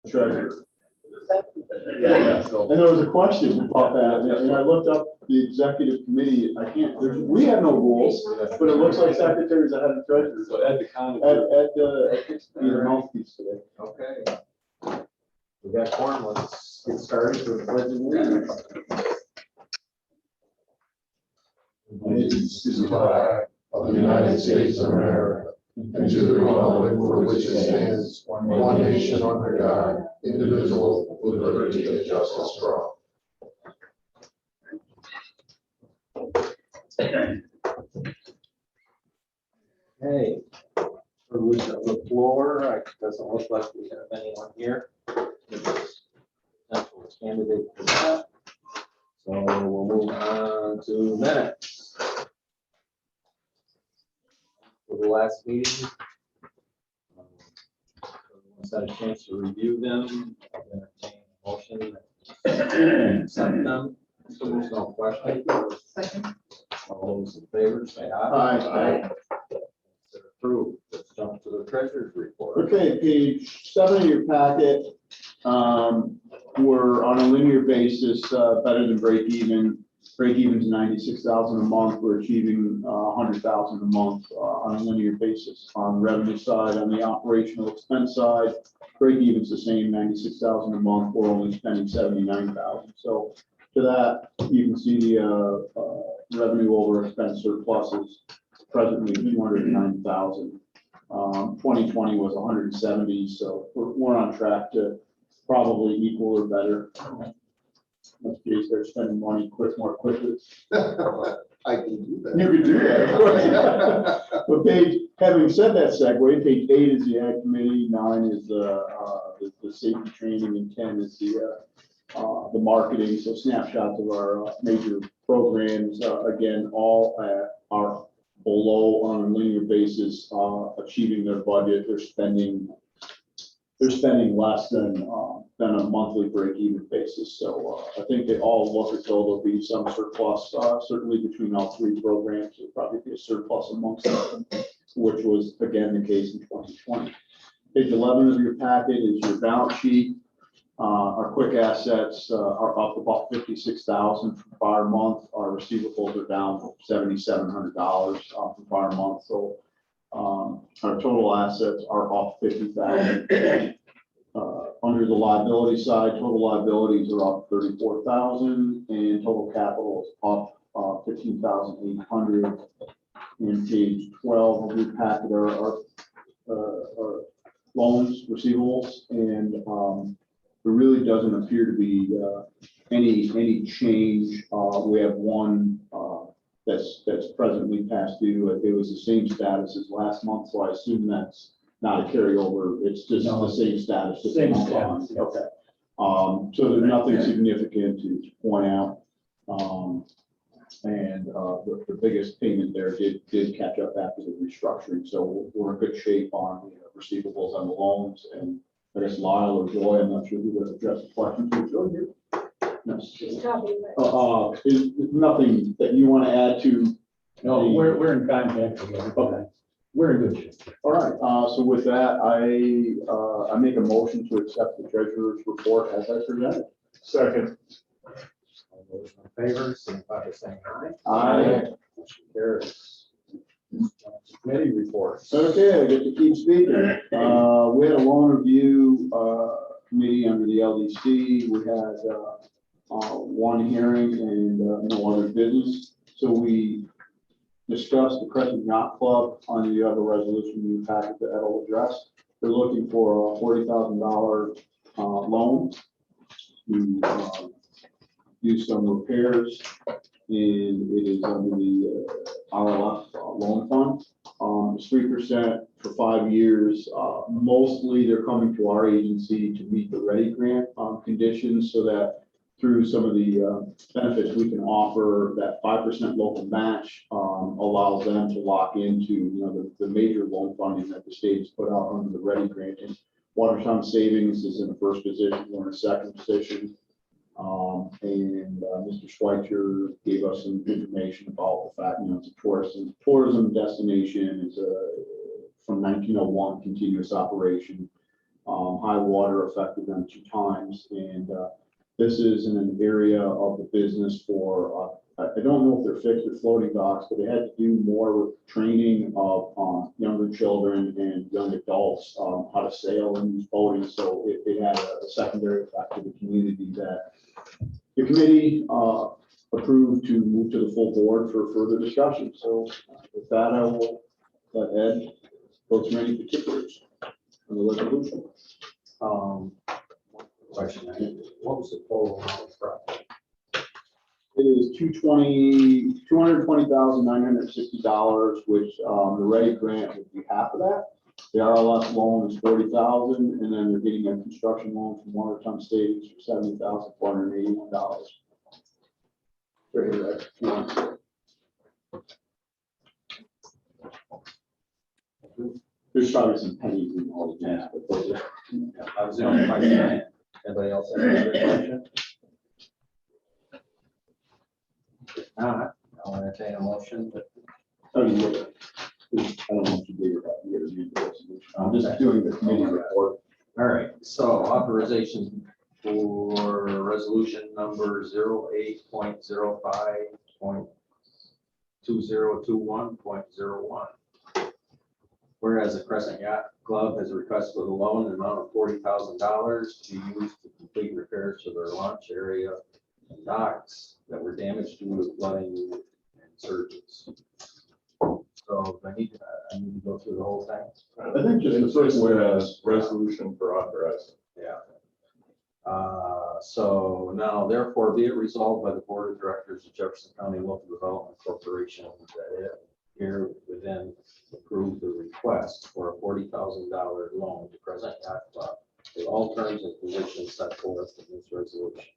treasurer. Yeah. And there was a question about that, and I looked up the executive committee. I can't. We have no rules, but it looks like secretaries that have the treasurer. So Ed the county. Either mouthpiece today. Okay. We got quorum. Let's get started with the pledge of allegiance. Allegiance to the flag of the United States of America and to the republic for which it stands, one nation under God, indivisible, with liberty and justice for all. Hey, privilege of the floor. It doesn't look like we have anyone here. Potential candidate for that. So we'll move on to minutes. For the last meeting, everyone's had a chance to review them. I'll entertain a motion and accept them. So there's no question. Second. All those in favor say aye. Aye. They're approved. Let's jump to the treasurer's report. Okay, page 7 of your packet. We're on a linear basis, better than break even. Break even's 96,000 a month. We're achieving 100,000 a month on a linear basis. On the revenue side, on the operational expense side, break even's the same, 96,000 a month. We're only spending 79,000. So to that, you can see the revenue over expense surplus is presently 209,000. 2020 was 170, so we're on track to probably equal or better. In this case, they're spending money more quickly. I can do that. You could do that, of course. But having said that segue, page 8 is the Ag Committee, 9 is the safety training, and 10 is the marketing. So snapshots of our major programs, again, all are below on a linear basis, achieving their budget. They're spending less than a monthly break-even basis. So I think they all look as though there'll be some surplus, certainly between all 3 programs. There'll probably be a surplus amongst them, which was again the case in 2020. Page 11 of your packet is your balance sheet. Our quick assets are up about 56,000 from prior month. Our receivables are down $7,700 from prior month. So our total assets are up 50,000. Under the liability side, total liabilities are up 34,000, and total capital is up 15,800. In page 12 of your packet are our loans, receivables, and there really doesn't appear to be any change. We have one that's presently past due. It was the same status as last month, so I assume that's not a carryover. It's just the same status. Same status. Okay. So there's nothing significant to point out. And the biggest payment there did catch up after the restructuring. So we're in good shape on the receivables on the loans. And I guess Lyle or Joy, I'm not sure who would address the question. Joy here? No. Is nothing that you want to add to? No, we're in contact with everybody. We're in good shape. All right, so with that, I make a motion to accept the treasurer's report as I presented. Second. All those in favor, signify by saying aye. Aye. Motion carries. Committee reports. Okay, I get to keep speaking. We had a loan review committee under the LDC. We had one hearing and no other business. So we discussed the Crescent Yacht Club. On the other resolution you packet that I'll address. They're looking for a $40,000 loan to do some repairs, and it is under the RLF loan fund. It's 3% for 5 years. Mostly they're coming to our agency to meet the READY grant conditions, so that through some of the benefits we can offer, that 5% local match allows them to lock into the major loan funding that the state has put out under the READY grant. And Watertown Savings is in the first position, we're in the second position. And Mr. Schweitzer gave us some information about the fact, it's a tourism destination. It's a from 1901 continuous operation. High water affected them 2 times, and this is in an area of the business for, I don't know if they're fixed or floating docks, but they had to do more with training of younger children and young adults how to sail and use boating. So it had a secondary effect to the community that the committee approved to move to the full board for further discussion. So with that, I will let Ed go through any particulars on the resolution. Question, what was the total amount of project? It is $220,960, which the ready grant would be half of that. The RLS loan is $40,000, and then they're getting a construction loan from Watertown State for $70,481. Right here, if you want to. There's probably some pennies in all of that, but those are. I was the only question. Anybody else have any other question? If not, I'll entertain a motion, but I don't know if you did it, but you gotta read the resolution. I'm just doing the committee report. all right, so authorization for resolution number 08.05.2021.01. Whereas the Crescent Yacht Club has requested a loan in the amount of $40,000 to be used to complete repairs to their launch area and docks that were damaged due to flooding and surges. So I need to go through the whole thing. I think just the first Whereas resolution for authorizing. Yeah. So now therefore be it resolved by the Board of Directors of Jefferson County Local Development Corporation that it here within approve the request for a $40,000 loan to Crescent Yacht Club with all terms and conditions set forth in this resolution.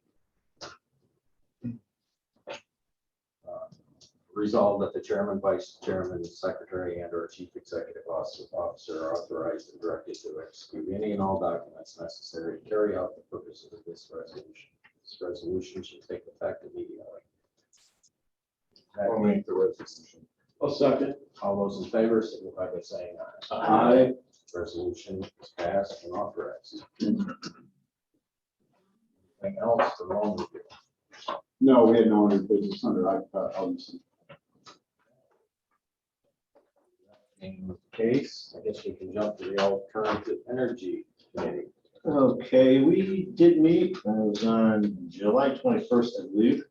Resolved that the chairman, vice chairman, secretary, and or chief executive officer are authorized and directed to execute any and all documents necessary to carry out the purposes of this resolution. This resolution should take effect immediately. I'll make the resolution. A second. All those in favor signify by saying aye. Aye. Resolution is passed and authorized. Anything else for loan review? No, we had no other business under obviously. In the case, I guess we can jump to the alternative energy committee. Okay, we did meet, it was on July 21st, I believe.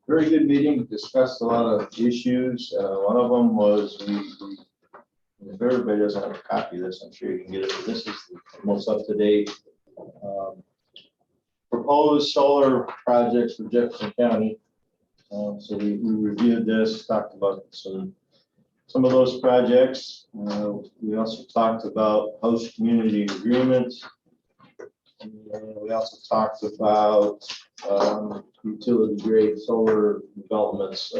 Very good meeting, discussed a lot of issues. One of them was if everybody doesn't have a copy of this, I'm sure you can get it. This is the most up-to-date proposed solar projects for Jefferson County. So we reviewed this, talked about some of those projects. We also talked about host community agreements. And we also talked about utility grade solar developments,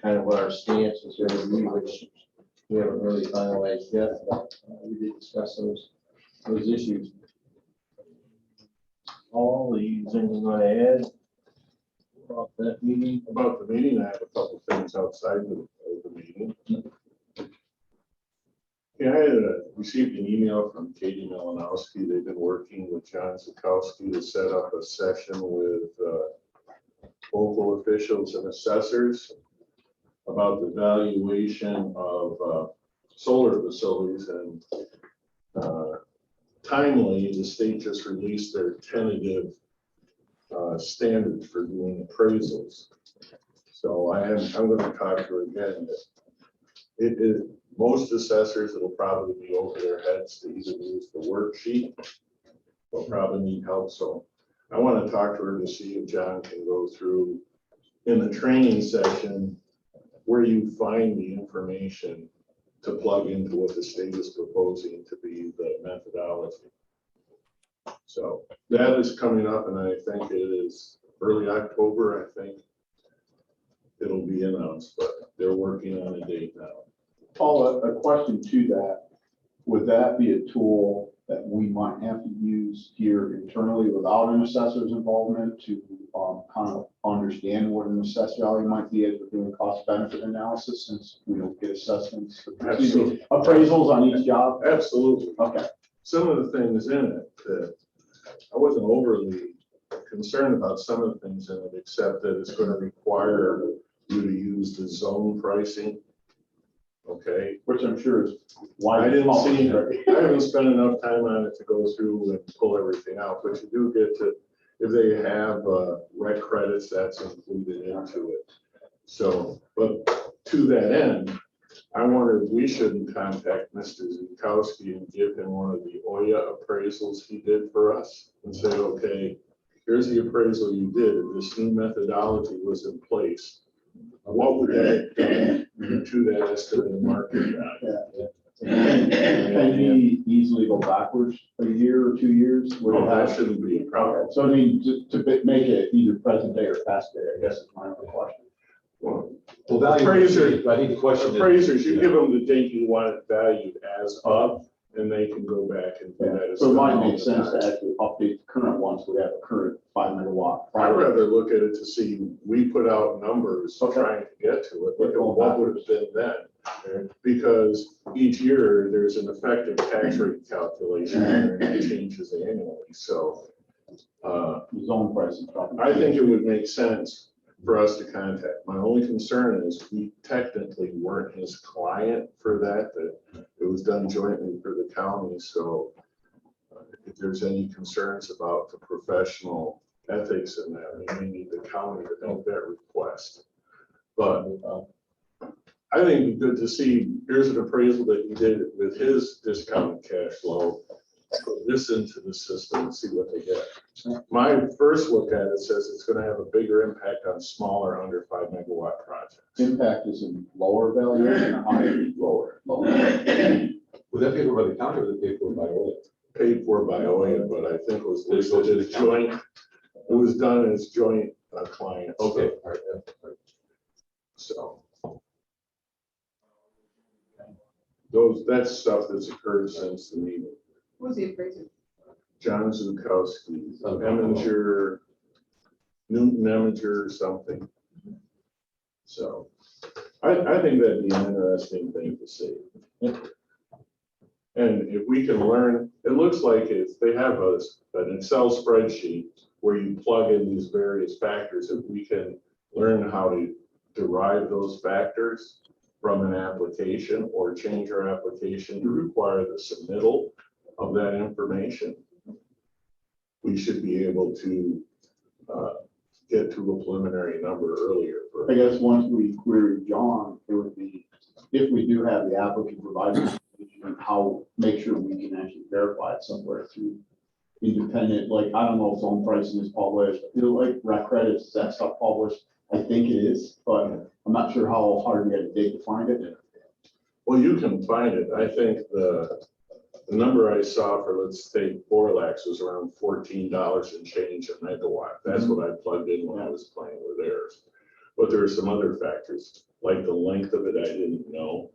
kind of what our stance is going to be, which we haven't really finalized yet, but we did discuss those issues. All these things I'm going to add about that meeting. About the meeting, I have a couple things outside of the meeting. Yeah, I had received an email from Katie Malinowski. They've been working with John Zukowski to set up a session with local officials and assessors about the valuation of solar facilities. And timely, the state just released their tentative standards for doing appraisals. So I'm going to talk to her again. Most assessors, it'll probably be over their heads to even use the worksheet. They'll probably need help. So I want to talk to her to see if John can go through in the training session where you find the information to plug into what the state is proposing to be the methodology. So that is coming up, and I think it is early October. I think it'll be announced, but they're working on a date now. Paul, a question to that. Would that be a tool that we might have to use here internally without an assessor's involvement to kind of understand what an assessed value might be as we're doing cost benefit analysis, since we don't get assessments, Absolutely. appraisals on each job? Absolutely. Okay. Some of the things in it that I wasn't overly concerned about some of the things in it, except that it's going to require you to use the zone pricing. Okay. Which I'm sure is why. I didn't see, I haven't spent enough time on it to go through and pull everything out, but you do get to, if they have rec credits, that's included into it. So, but to that end, I wondered if we shouldn't contact Mr. Zukowski and give him one of the OYA appraisals he did for us and say, okay, here's the appraisal you did. If this new methodology was in place, what would that do to that estimated market value? Can he easily go backwards a year or 2 years? Well, that shouldn't be a problem. So I mean, to make it either present day or past day, I guess is my only question. Well, Well, value, Appraiser- I think the question is. appraisers, you give them the date you want it valued as of, and they can go back and do that. as So it might well. make sense to actually update the current ones, so we have a current 5 megawatt. I'd rather look at it to see, we put out numbers Okay. trying to get to it, look at what would have been then. Because each year, there's an effective tax rate calculation, and it changes annually, so. Zone pricing. probably. I think it would make sense for us to contact. My only concern is we technically weren't his client for that it was done jointly for the county, so if there's any concerns about the professional ethics in that, we may need the county to make that request. But I think it'd be good to see, here's an appraisal that he did with his discounted cash flow. Put this into the system and see what they get. My first look at it says it's gonna have a bigger impact on smaller under 5 megawatt projects. Impact is in lower value and higher, lower. Would that be paid for by the county or would it be paid for by OIA? Paid for by OIA, but I think it was listed as joint, it was done as joint clients. Okay, all right, yeah, all right. So. That's stuff that's occurred since the meeting. Who's the appraiser? John Zukowski, Okay. Eminger, Newton Eminger or something. So I think that'd be an interesting thing to see. And if we can learn, it looks like if they have an Excel spreadsheet where you plug in these various factors, if we can learn how to derive those factors from an application or change our application to require the submittal of that information, we should be able to get to a preliminary number earlier. I guess once we query John, it would be, if we do have the applicant provide information, how, make sure we can actually verify it somewhere through independent, like, I don't know if zone pricing is published, like rec credits, is that stuff published? I think it is, but I'm not sure how hard we had to dig to find it. Well, you can find it. I think the number I saw for, let's say, Borlax was around $14 and change a megawatt. That's what I plugged in when I was playing with theirs. But there are some other factors, like the length of it, I didn't know.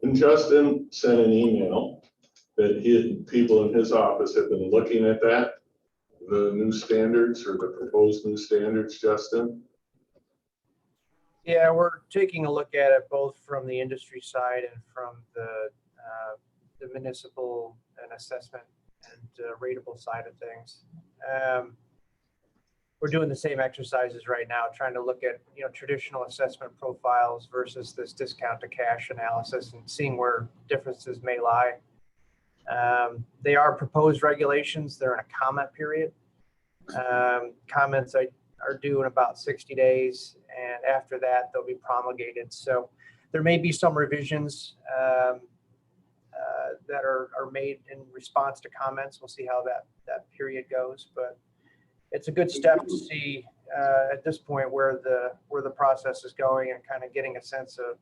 And Justin sent an email that people in his office have been looking at that, the new standards or the proposed new standards, Justin. Yeah, we're taking a look at it both from the industry side and from the municipal and assessment and rateable side of things. We're doing the same exercises right now, trying to look at, traditional assessment profiles versus this discount to cash analysis and seeing where differences may lie. They are proposed regulations. They're in a comment period. Comments are due in about 60 days, and after that, they'll be promulgated. So there may be some revisions that are made in response to comments. We'll see how that period goes, but it's a good step to see at this point where the process is going and kind of getting a sense of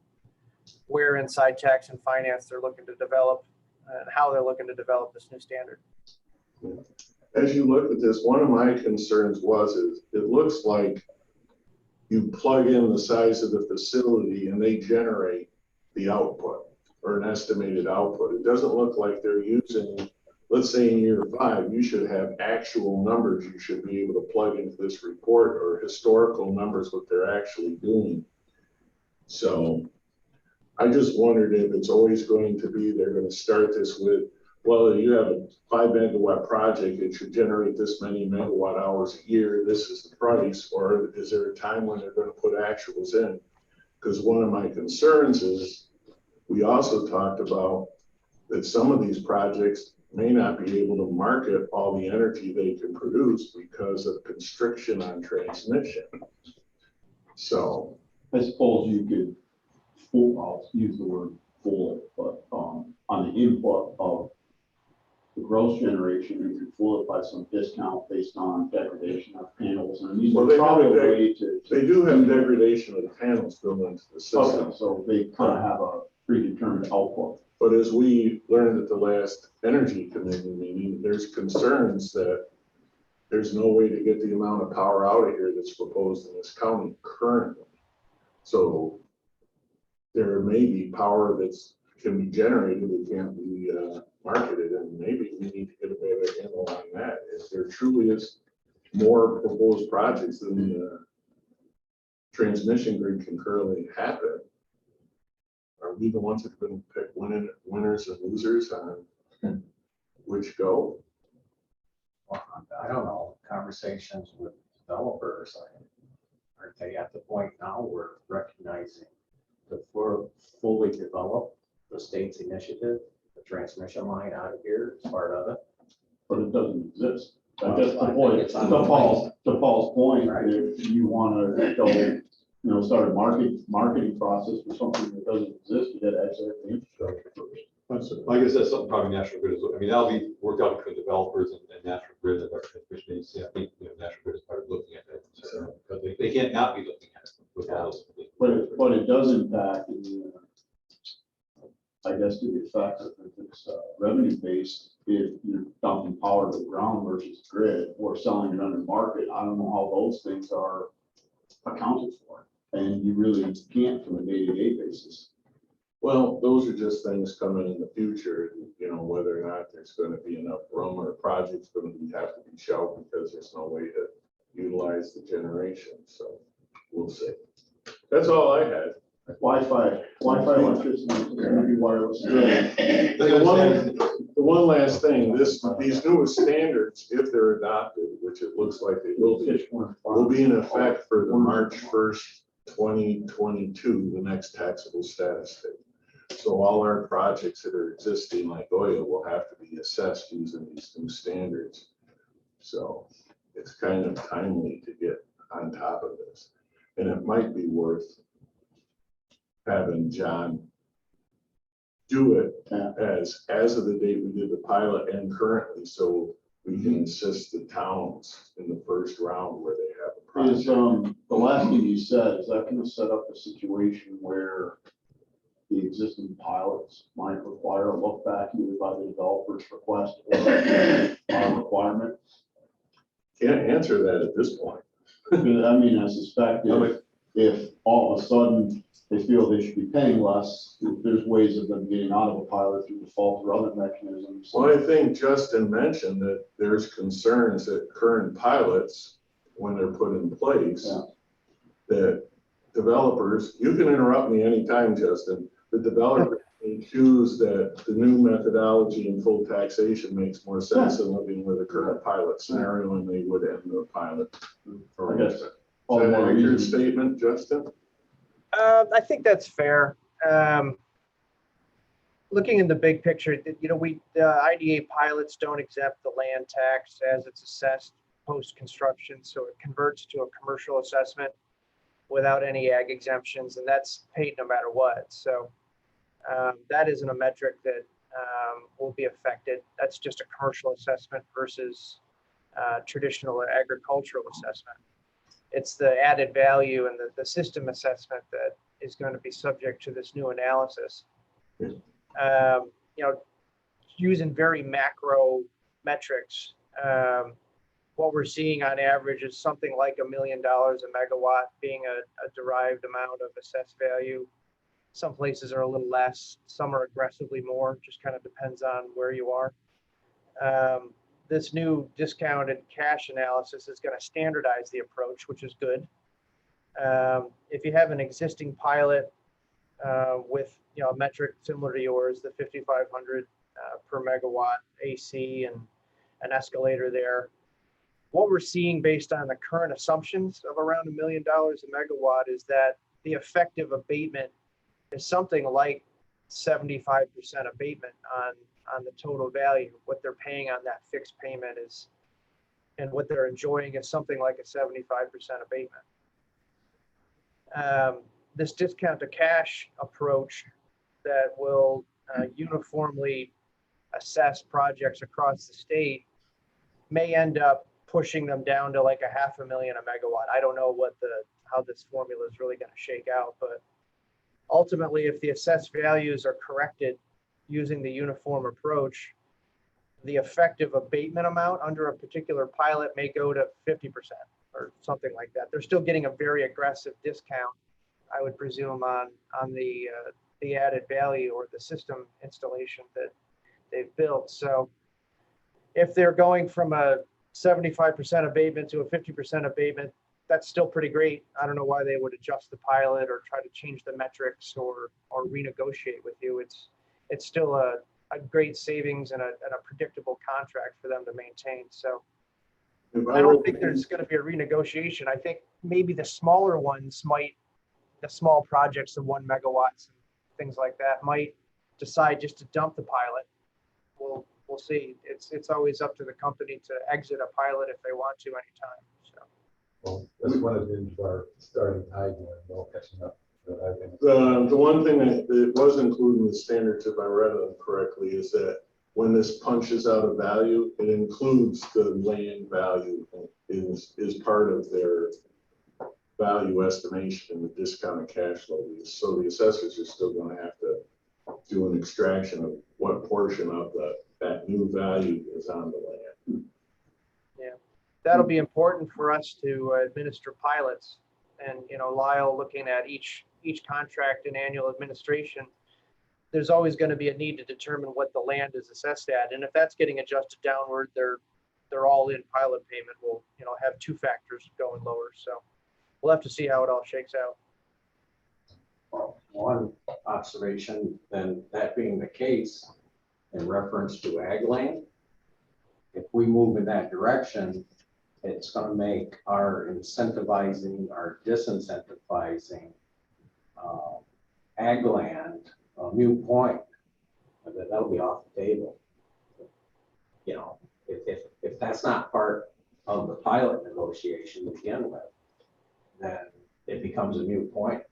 where inside tax and finance they're looking to develop and how they're looking to develop this new standard. As you look at this, one of my concerns is it looks like you plug in the size of the facility and they generate the output or an estimated output. It doesn't look like they're using, let's say in year 5, you should have actual numbers you should be able to plug into this report, or historical numbers, what they're actually doing. So I just wondered if it's always going to be, they're going to start this with, well, you have a 5 megawatt project, it should generate this many megawatt hours a year, this is the price, or is there a time when they're going to put actuals in? Because one of my concerns is, we also talked about that some of these projects may not be able to market all the energy they can produce because of constriction on transmission. So, I suppose you could, I'll use the word fool it, but on the input of the gross generation, you could fool it by some discount based on degradation of panels. And these Well, are they have probably a a way to. they do have degradation of the panels built into the system. Okay, so they kind of have a predetermined output. But as we learned at the last energy committee meeting, there's concerns that there's no way to get the amount of power out of here that's proposed in this county currently. So there may be power that's can be generated that can't be marketed, and maybe we need to get a better handle on that. If there truly is more proposed projects than the transmission grid can currently happen, are we the ones that are going to pick winners and losers on which go? Well, I don't know, conversations with developers, aren't they at the point now where recognizing that we're fully develop the state's initiative, the transmission line out of here is part of it? But it doesn't exist. Well, That's the I think point. it's To on the Paul's point, Right. if you want to go, start a marketing process for something that doesn't exist, you got to actually have the infrastructure first. Like I said, something probably National Grid is, I mean, that'll be worked out between developers and National Grid and our transmission agency. I think, National Grid is probably looking at that. But they can't not be looking at it with all those. But it does impact I guess to the effect that if it's revenue based, if you're dumping power to the ground versus grid or selling it under market, I don't know how those things are accounted for. And you really can't from a day-to-day basis. Well, those are just things coming in the future, whether or not there's going to be enough room or a project's going to have to be shelved because there's no way to utilize the generation. So we'll see. That's all I had. Wi-Fi electricity, maybe wireless. The one last thing, these newest standards, if they're adopted, which it looks like they will be in effect for the March 1st, 2022, the next taxable status date. So all our projects that are existing like oil will have to be assessed using these new standards. So it's kind of timely to get on top of this. And it might be worth having John do it as of the date we did the pilot and currently, so we can assist the towns in the first round where they have a project. Is, the last thing you said, is that going to set up a situation where the existing pilots might require a look back either by the developer's request or our requirement? Can't answer that at this point. Because, I mean, I suspect if all of a sudden they feel they should be paying less, there's ways of them getting out of a pilot through default or other mechanisms. Well, I think Justin mentioned that there's concerns that current pilots, when they're put in place, that developers, you can interrupt me anytime, Justin, the developer may choose that the new methodology in full taxation makes more sense than living with a current pilot scenario, and they would end the pilot. I guess. Is that an accurate statement, Justin? I think that's fair. Looking in the big picture, the IDA pilots don't exempt the land tax as it's assessed post-construction, so it converts to a commercial assessment without any ag exemptions, and that's paid no matter what. So that isn't a metric that will be affected. That's just a commercial assessment versus traditional agricultural assessment. It's the added value and the system assessment that is going to be subject to this new analysis. Using very macro metrics, what we're seeing on average is something like $1 million a megawatt being a derived amount of assessed value. Some places are a little less, some are aggressively more, just kind of depends on where you are. This new discounted cash analysis is going to standardize the approach, which is good. If you have an existing pilot with a metric similar to yours, the 5,500 per megawatt AC and an escalator there, what we're seeing based on the current assumptions of around $1 million a megawatt is that the effective abatement is something like 75% abatement on the total value. What they're paying on that fixed payment is, and what they're enjoying is something like a 75% abatement. This discount to cash approach that will uniformly assess projects across the state may end up pushing them down to like $500,000 a megawatt. I don't know how this formula is really going to shake out, but ultimately, if the assessed values are corrected using the uniform approach, the effective abatement amount under a particular pilot may go to 50% or something like that. They're still getting a very aggressive discount, I would presume, on the added value or the system installation that they've built. So if they're going from a 75% abatement to a 50% abatement, that's still pretty great. I don't know why they would adjust the pilot or try to change the metrics or renegotiate with you. It's still a great savings and a predictable contract for them to maintain. So I don't think there's going to be a renegotiation. I think maybe the smaller ones the small projects of 1 megawatts and things like that might decide just to dump the pilot. We'll see. It's always up to the company to exit a pilot if they want to anytime. So. Well, that's one of the things our starting high and all catching up. The one thing that it was included in the standards, if I read them correctly, is that when this punches out a value, it includes the land value is part of their value estimation in the discounted cash flow. So the assessors are still going to have to do an extraction of what portion of that new value is on the land. Yeah, that'll be important for us to administer pilots. And Lyle, looking at each contract and annual administration, there's always going to be a need to determine what the land is assessed at, and if that's getting adjusted downward, they're all in pilot payment will have 2 factors going lower. So we'll have to see how it all shakes out. Well, one observation, then, that being the case, in reference to ag land, if we move in that direction, it's going to make our incentivizing, our disincentivizing ag land a moot point. That'll be off the table. If that's not part of the pilot negotiation to begin with, then it becomes a moot point.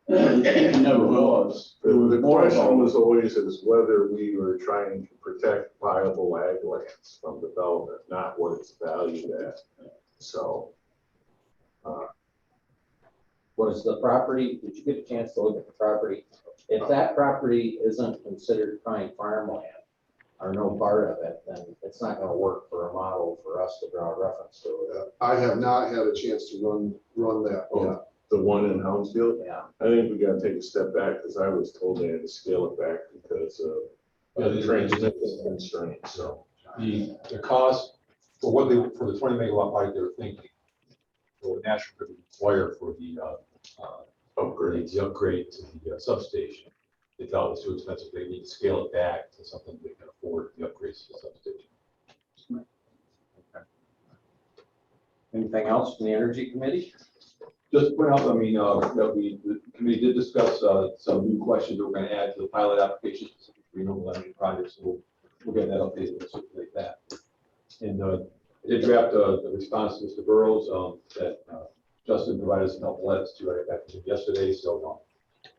It never was. The question was always is whether we were trying to protect viable ag lands from development, not what it's valued at. So. Was the property, did you get a chance to look at the property? If that property isn't considered prime farmland or no part of it, then it's not going to work for a model for us to draw a reference to. I have not had a chance to run that. Yeah. The one in Hounsfield? Yeah. I think we got to take a step back because I was told they had to scale it back because of the transmission constraints. So The cost for the 20 megawatt pipe they were thinking, for the national grid require for the upgrade to the substation, they thought it was too expensive. They need to scale it back to something they can afford, the upgrades to the substation. Okay. Anything else from the Energy Committee? Just to point out, that the committee did discuss some new questions that we're going to add to the pilot application specific to renewable energy projects. So we'll get that updated and circulate that. And they draft the response to Mr. Burrows that Justin provided some helpful edits to right back to him yesterday. So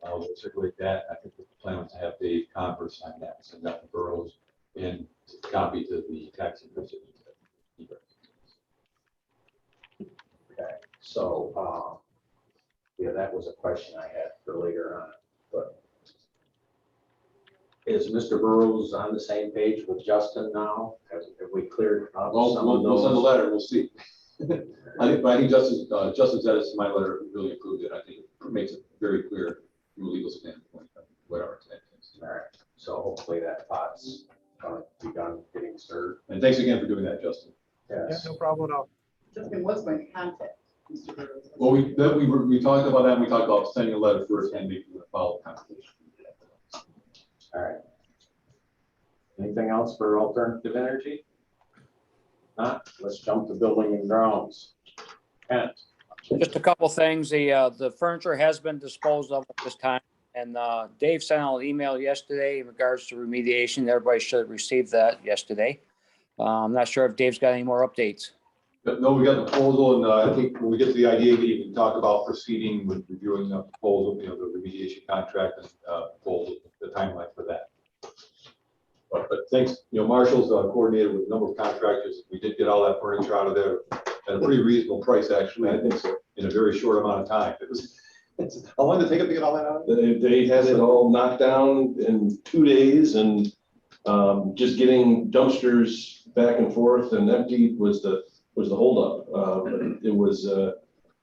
we'll circulate that. I think the plan was to have Dave Converse sign that and send that to Burrows and copy to the tax and principal. Okay, so yeah, that was a question I had for later on, but is Mr. Burrows on the same page with Justin now? Have we cleared up Well, some of we'll those? send a letter, we'll see. I think Justin's edits to my letter really improved it. I think it makes it very clear from a legal standpoint what our intent is. All right, so hopefully that pot's begun getting stirred. And thanks again for doing that, Justin. Yeah, Yes. no problem at all. Justin was going to contact Mr. Burrows. Well, we talked about that, and we talked about sending a letter first and making a follow-up conversation. All right. Anything else for alternative energy? Not, let's jump to building and grounds. Kent, Just a couple things. The furniture has been disposed of at this time. And Dave sent out an email yesterday in regards to remediation. Everybody should have received that yesterday. I'm not sure if Dave's got any more updates. But no, we got the proposal, and I think when we get to the IDA meeting, we can talk about proceeding with reviewing the proposal, the remediation contract and proposal, the timeline for that. But thanks, Marshall's coordinated with a number of contractors. We did get all that furniture out of there at a pretty reasonable price, actually. I think so, in a very short amount of time. How long did it take them to get all that out? They had it all knocked down in 2 days, and just getting dumpsters back and forth and empty was the holdup. But it was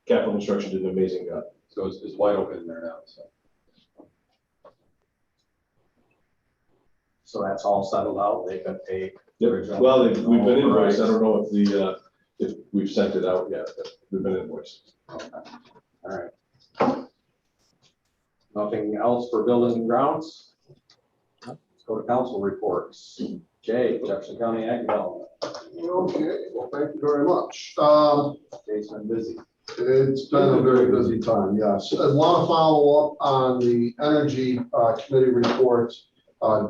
Capital Construction did an amazing job. So it's wide open in there now. so that's all settled out. They got paid. Yep. Well, we've been invoiced. I don't know if we've sent it out yet, but we've been invoiced. Okay. All right. Nothing else for buildings and grounds? Let's go to council reports. Jay, Jefferson County Ag Development. Okay, well, thank you very much. Jay's been busy. It's been a very busy time, yes. I want to follow up on the Energy Committee report.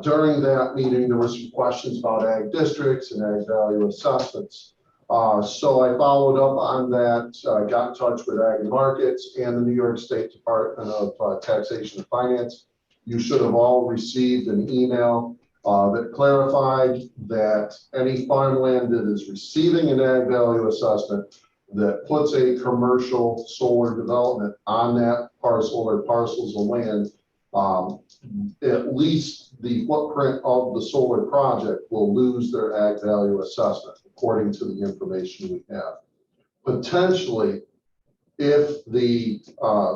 During that meeting, there were some questions about ag districts and ag value assessments. So I followed up on that, got in touch with Ag and Markets and the New York State Department of Taxation and Finance. You should have all received an email that clarified that any farmland that is receiving an ag value assessment that puts a commercial solar development on that parcel or parcels of land, at least the footprint of the solar project will lose their ag value assessment, according to the information we have. Potentially, if the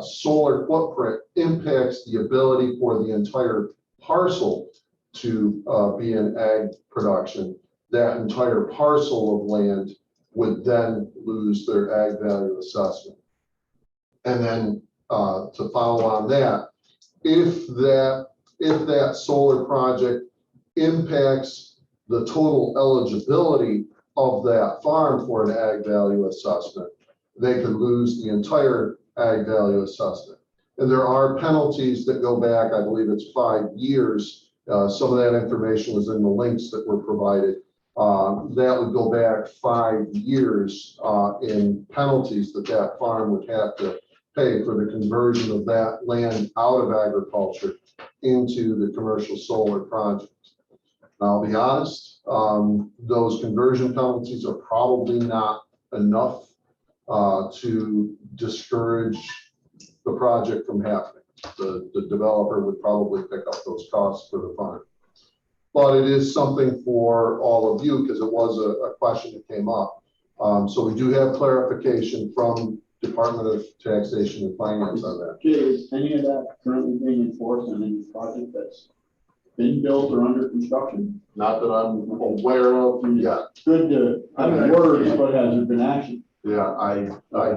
solar footprint impacts the ability for the entire parcel to be in ag production, that entire parcel of land would then lose their ag value assessment. And then to follow on that, if that solar project impacts the total eligibility of that farm for an ag value assessment, they could lose the entire ag value assessment. And there are penalties that go back, I believe it's 5 years. Some of that information was in the links that were provided. That would go back 5 years in penalties that farm would have to pay for the conversion of that land out of agriculture into the commercial solar project. Now, I'll be honest, those conversion penalties are probably not enough to discourage the project from happening. The developer would probably pick up those costs for the farm. But it is something for all of you because it was a question that came up. So we do have clarification from Department of Taxation and Finance on that. Jay, is any of that currently being enforced on any project that's been built or under construction? Not that I'm aware of yet. Good to have words, but has there been action? Yeah, I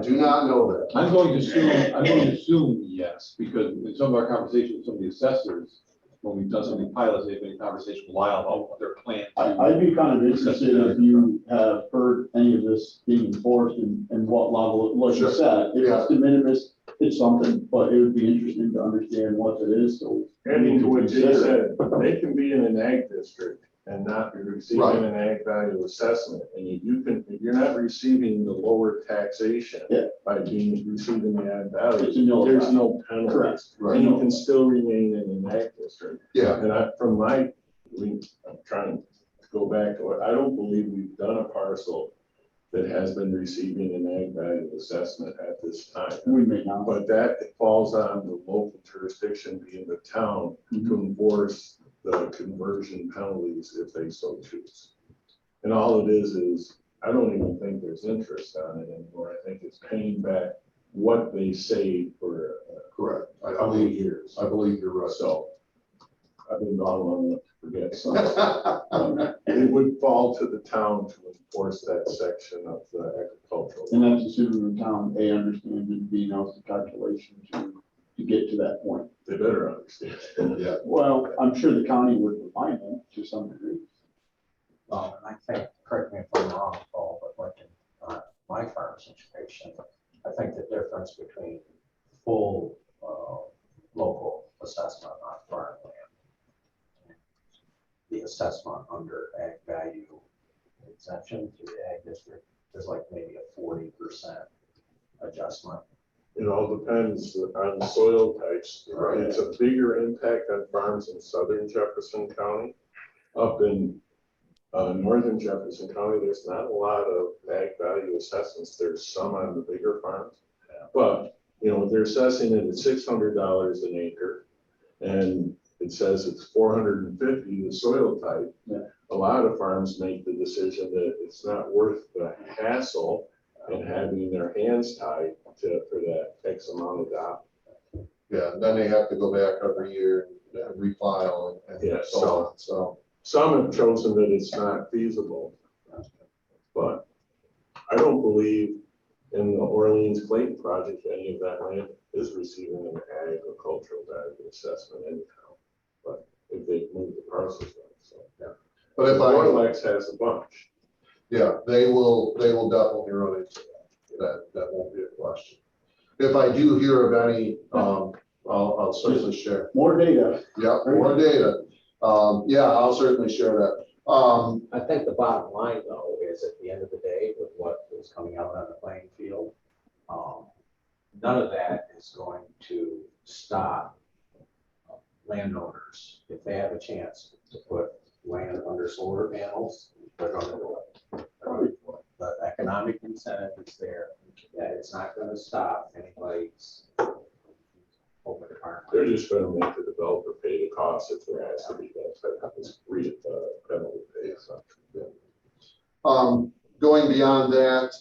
do not know that. I'm going to assume yes, because in some of our conversations with some of the assessors, when we've done some of the pilots, they've been in conversation a while about what their plan. I'd be kind of interested if you have heard any of this being enforced and what level, like you said, if it's de minimis, it's something, but it would be interesting to understand what it is, so. Adding to what Jay said, they can be in an ag district and not be receiving an ag value assessment. And if you're not receiving the lower taxation by receiving the ag value, there's no penalty. Correct. Right. And you can still remain in an ag district. Yeah. And I'm trying to go back to it. I don't believe we've done a parcel that has been receiving an ag value assessment at this time. We may not. But that falls on the local jurisdiction, being the town, to enforce the conversion penalties if they so choose. And all it is I don't even think there's interest on it anymore. I think it's paying back what they saved for Correct. a couple of years. I believe you're right. So I've been following forget something. It would fall to the town to enforce that section of the agricultural. And that's assuming the town, A, understands and B, knows the calculation to get to that point. They better understand. Yeah. Well, I'm sure the county would define it to some degree. And I think, correct me if I'm wrong, Paul, but like in my farm situation, I think the difference between full local assessment on farmland, the assessment under ag value exemption through the ag district is like maybe a 40% adjustment. It all depends on soil types. Right. It's a bigger impact on farms in southern Jefferson County. Up in northern Jefferson County, there's not a lot of ag value assessments. There's some on the bigger farms. But, you know, they're assessing it at $600 an acre, and it says it's $450 the soil type. Yeah. A lot of farms make the decision that it's not worth the hassle and having their hands tied for that X amount of dollars. Yeah, and then they have to go back every year and refile and Yeah, so on, so. Some have chosen that it's not feasible, but I don't believe in the Orleans Clayton project, any of that land is receiving an agricultural value assessment anyhow. But if they move the parcels, so, yeah. But if Orleans has a bunch. yeah, they will definitely run into that. That won't be a question. If I do hear of any, I'll certainly share. More data. Yeah, more data. Yeah, I'll certainly share that. I think the bottom line, though, is at the end of the day, with what is coming out on the playing field, none of that is going to stop landowners. If they have a chance to put land under solar panels, they're going to do it. The economic incentive is there, that it's not going to stop anybody's open farm. They're just gonna make the developer pay the cost if there has to be that penalty pay. So, yeah. Going beyond that,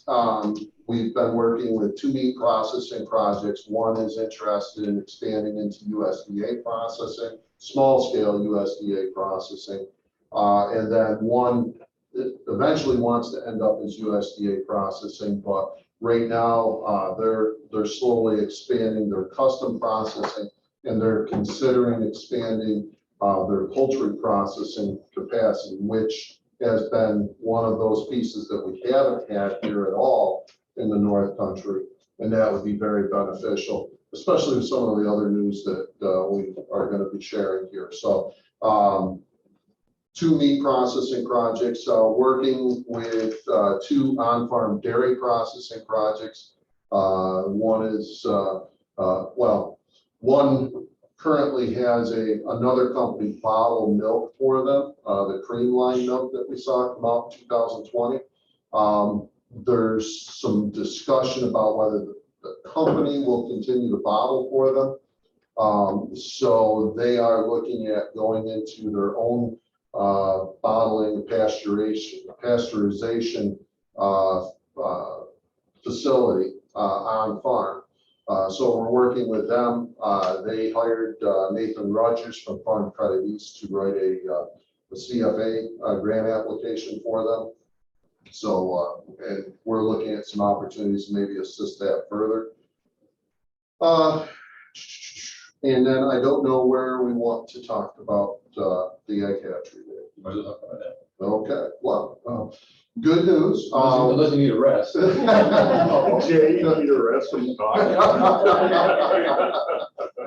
we've been working with 2 meat processing projects. One is interested in expanding into USDA processing, small scale USDA processing. And then one eventually wants to end up as USDA processing, but right now they're slowly expanding their custom processing, and they're considering expanding their poultry processing capacity, which has been one of those pieces that we haven't had here at all in the North Country. And that would be very beneficial, especially with some of the other news that we are going to be sharing here. So 2 meat processing projects, working with 2 on-farm dairy processing projects. One is, one currently has another company bottle milk for them, the cream line milk that we talked about in 2020. There's some discussion about whether the company will continue to bottle for them. So they are looking at going into their own bottling pasteurization facility on farm. So we're working with them. They hired Nathan Rogers from Farm Credit East to write a CFA grant application for them. So and we're looking at some opportunities to maybe assist that further. And then I don't know where we want to talk about the egg hatchery. Okay, well, good news. Unless you need a rest. Jay, you don't need a rest from talking.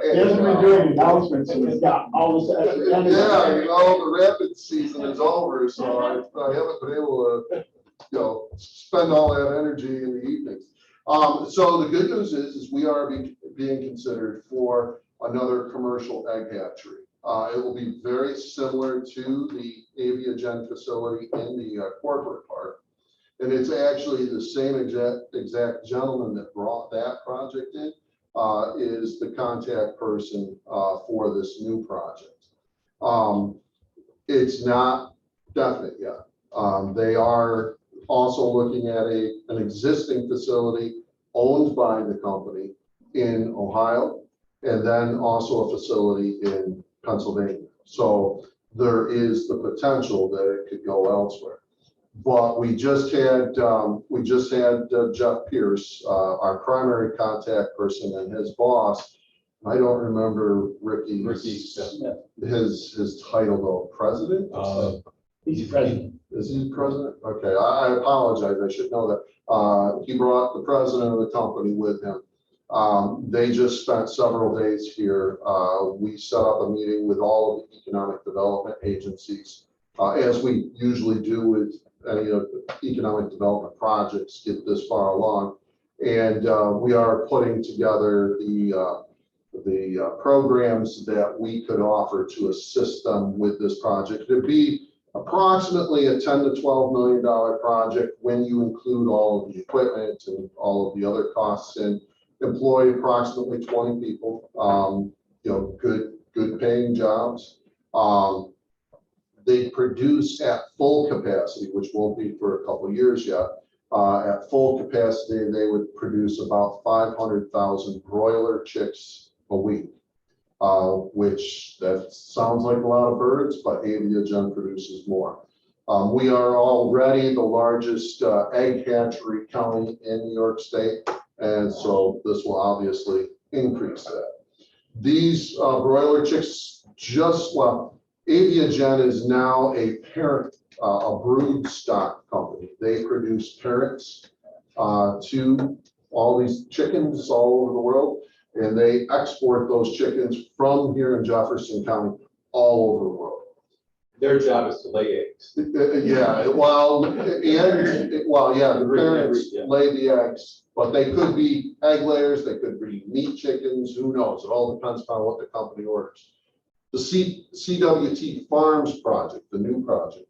He hasn't been doing announcements, so he's got all this. Yeah, you know, the rapid season is over, so I haven't been able to, spend all that energy in the evenings. So the good news is we are being considered for another commercial egg hatchery. It will be very similar to the Aviagen facility in the corporate park. And it's actually the same exact gentleman that brought that project in is the contact person for this new project. It's not definite yet. They are also looking at an existing facility owned by the company in Ohio, and then also a facility in Pennsylvania. So there is the potential that it could go elsewhere. But we just had Jeff Pierce, our primary contact person, and his boss. I don't remember his title though. President? He's president. Is he president? Okay, I apologize. I should know that. He brought the president of the company with him. They just spent several days here. We set up a meeting with all of the economic development agencies, as we usually do with any of the economic development projects get this far along. And we are putting together the programs that we could offer to assist them with this project. It'd be approximately a $10 to $12 million project when you include all of the equipment and all of the other costs, and employ approximately 20 people, good paying jobs. They produce at full capacity, which won't be for a couple of years yet. At full capacity, they would produce about 500,000 broiler chicks a week, which that sounds like a lot of birds, but Aviagen produces more. We are already the largest egg hatchery county in New York State, and so this will obviously increase that. These broiler chicks Aviagen is now a parent, a brood stock company. They produce parents to all these chickens all over the world, and they export those chickens from here in Jefferson County all over the world. Their job is to lay eggs. Yeah, the parents lay the eggs, but they could be egg layers, they could be meat chickens, who knows? It all depends on what the company orders. The Cwt Firearms project, the new project,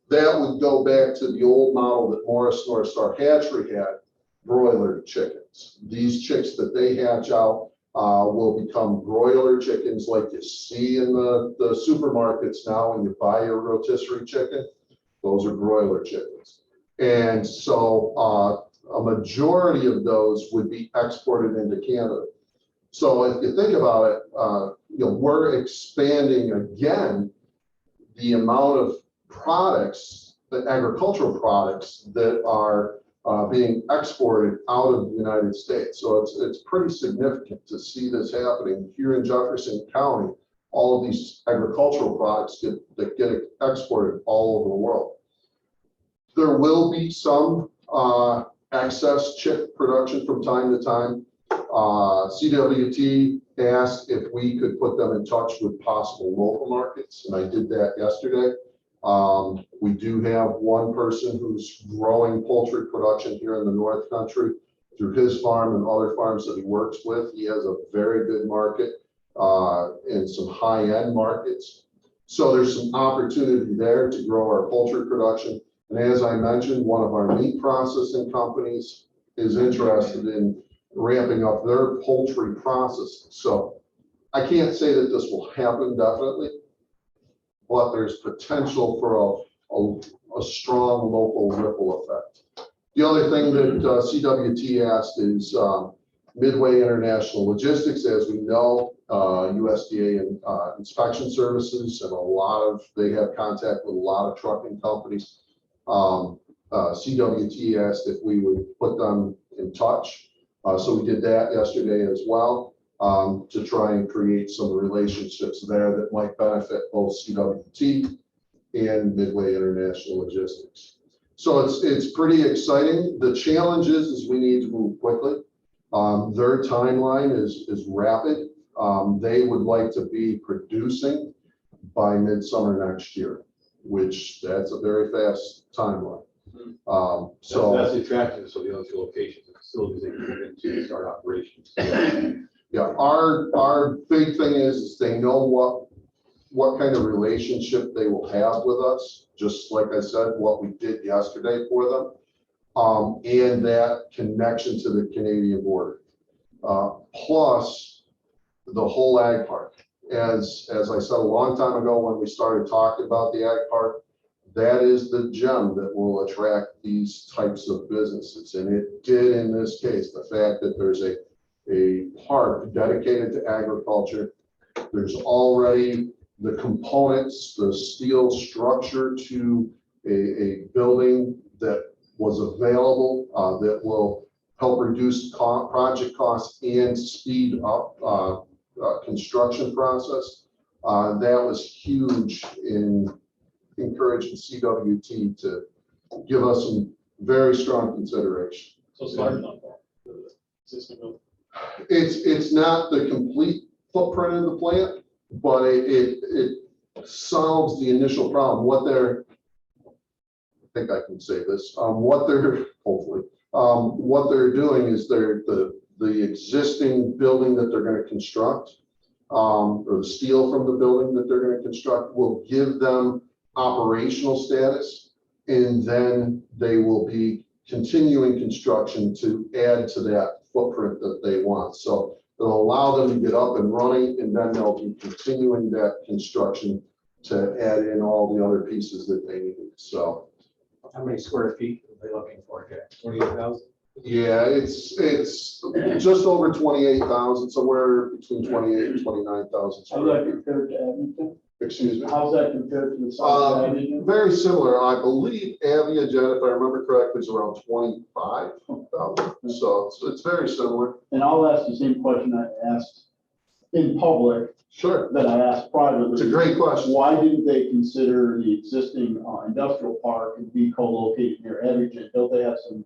that would go back to the old model that Morris North Star Hatchery had, broiler chickens. These chicks that they hatch out will become broiler chickens like you see in the supermarkets now when you buy your rotisserie chicken. Those are broiler chickens. And so a majority of those would be exported into Canada. So if you think about it, we're expanding again the amount of products, the agricultural products that are being exported out of the United States. So it's pretty significant to see this happening here in Jefferson County. All of these agricultural products that get exported all over the world. There will be some excess chick production from time to time. CWT asked if we could put them in touch with possible local markets, and I did that yesterday. We do have one person who's growing poultry production here in the North Country through his farm and other farms that he works with. He has a very good market and some high-end markets. So there's some opportunity there to grow our poultry production. And as I mentioned, one of our meat processing companies is interested in ramping up their poultry processing. So I can't say that this will happen definitely, but there's potential for a strong local ripple effect. The other thing that CWT asked is Midway International Logistics. As we know, USDA and inspection services, and they have contact with a lot of trucking companies. CWT asked if we would put them in touch. So we did that yesterday as well, to try and create some relationships there that might benefit both CWT and Midway International Logistics. So it's pretty exciting. The challenge is we need to move quickly. Their timeline is rapid. They would like to be producing by midsummer next year, which that's a very fast timeline. So that's attractive. So the other two locations, the facilities they can move into to start operations. Yeah, our big thing is they know what kind of relationship they will have with us. Just like I said, what we did yesterday for them, and that connection to the Canadian border, plus the whole ag park. As I said a long time ago when we started talking about the ag park, that is the gem that will attract these types of businesses. And it did in this case. The fact that there's a park dedicated to agriculture, there's already the components, the steel structure to a building that was available, that will help reduce project costs and speed up construction process. That was huge in encouraging CWT to give us some very strong consideration. So it's large enough for the system building. It's not the complete footprint of the plant, but it solves the initial problem. I think I can say this, what they're doing is the existing building that they're going to construct, or the steel from the building that they're going to construct will give them operational status, and then they will be continuing construction to add to that footprint that they want. So it'll allow them to get up and running, and then they'll be continuing that construction to add in all the other pieces that they need. So. How many square feet are they looking for, Jack? 28,000? Yeah, it's just over 28,000, somewhere between 28 and 29,000. How's that compared to Abington? Excuse me. How's that compared to the size of Abington? Very similar. I believe Avia Jet, if I remember correctly, is around 25,000. So it's very similar. And I'll ask the same question I asked in public Sure. that I asked privately. It's a great question. Why didn't they consider the existing industrial park and be co-located near Abington? Don't they have some,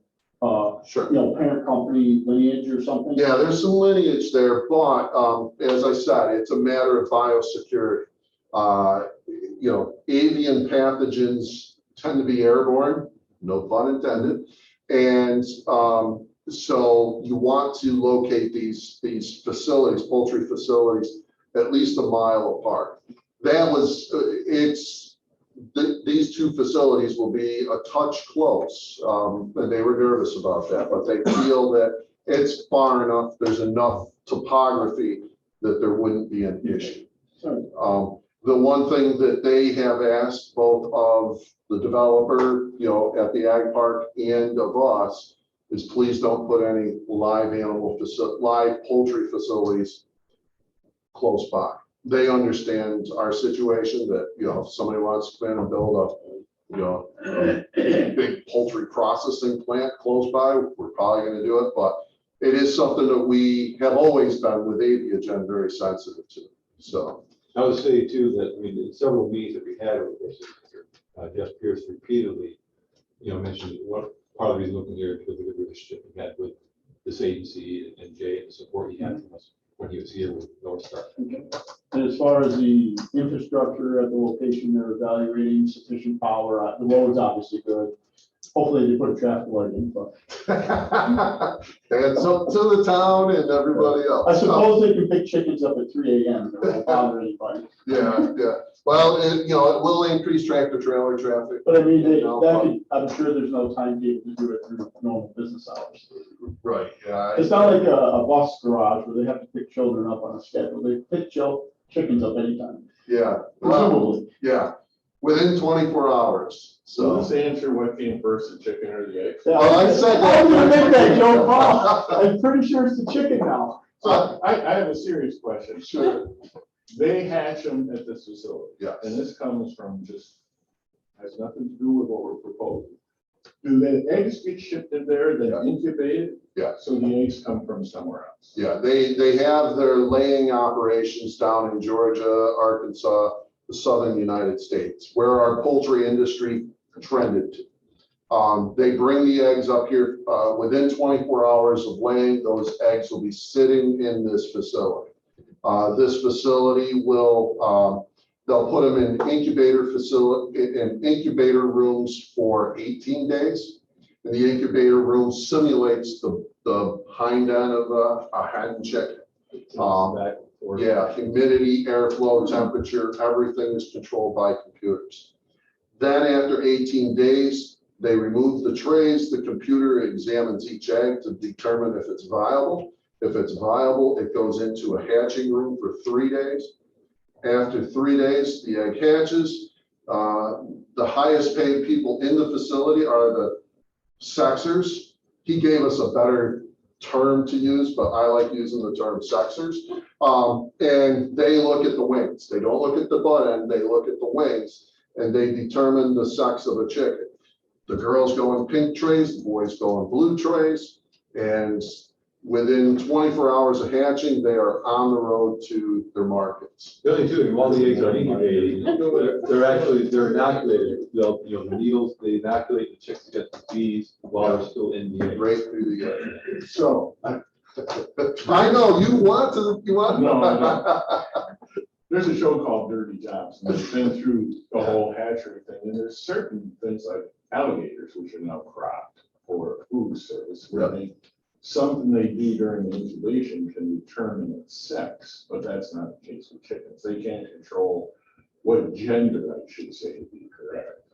Sure. parent company lineage or something? Yeah, there's some lineage there, but as I said, it's a matter of biosecurity. Avian pathogens tend to be airborne, no pun intended. And so you want to locate these facilities, poultry facilities, at least a mile apart. These two facilities will be a touch close, and they were nervous about that, but they feel that it's far enough, there's enough topography that there wouldn't be an issue. The one thing that they have asked both of the developer, at the ag park and of us, is please don't put any live poultry facilities close by. They understand our situation that, if somebody wants to come in and build a big poultry processing plant close by, we're probably going to do it, but it is something that we have always been with Aviagen very sensitive to. So I would say too that, in several meetings that we had with this, Jeff Pierce repeatedly, mentioned what part of the reason looking here because of the relationship we had with this agency and Jay and the support he had from us when he was here with North Star. And as far as the infrastructure at the location, they're evaluating sufficient power. The road's obviously good. Hopefully they put a traffic light in, but. It's up to the town and everybody else. I suppose they can pick chickens up at 3 a.m. It won't bother anybody. Yeah. Well, it will increase tractor trailer traffic. But I mean, I'm sure there's no timetable to do it through normal business hours. Right, yeah. It's not like a bus garage where they have to pick children up on a schedule. They pick chickens up anytime. Yeah. Well, Presumably. yeah. Within 24 hours. So So. this answer, what came first, the chicken or the egg? Yeah, Well, I said that. I was gonna make that joke, Paul. I'm pretty sure it's the chicken now. So I have a serious question. Sure. They hatch them at this facility. Yes. And this comes from has nothing to do with what we're proposing. Do the eggs get shipped in there, then incubated? Yeah. So the eggs come from somewhere else? Yeah, they have their laying operations down in Georgia, Arkansas, the southern United States, where our poultry industry trended to. They bring the eggs up here within 24 hours of laying. Those eggs will be sitting in this facility. This facility will, they'll put them in incubator rooms for 18 days. And the incubator room simulates the hind end of a hen chicken. Yeah, humidity, airflow, temperature, everything is controlled by computers. Then after 18 days, they remove the trays. The computer examines each egg to determine if it's viable. If it's viable, it goes into a hatching room for 3 days. After 3 days, the egg hatches. The highest paid people in the facility are the sexers. He gave us a better term to use, but I like using the term sexers. And they look at the wings. They don't look at the butt end, they look at the wings, and they determine the sex of a chicken. The girls go in pink trays, the boys go in blue trays, and within 24 hours of hatching, they are on the road to their markets. The only two, while the eggs are incubating, they're inoculated. They'll, the needles, they inoculate the chicks against the bees while they're still in the egg. Right through the egg. So, I know, you want. No. There's a show called Dirty Jobs, and they've been through the whole hatchery thing, and there's certain things like alligators, which are now cropped for food service, where they, something they do during the incubation can determine its sex, but that's not the case with chickens. They can't control what gender, I should say, to be correct.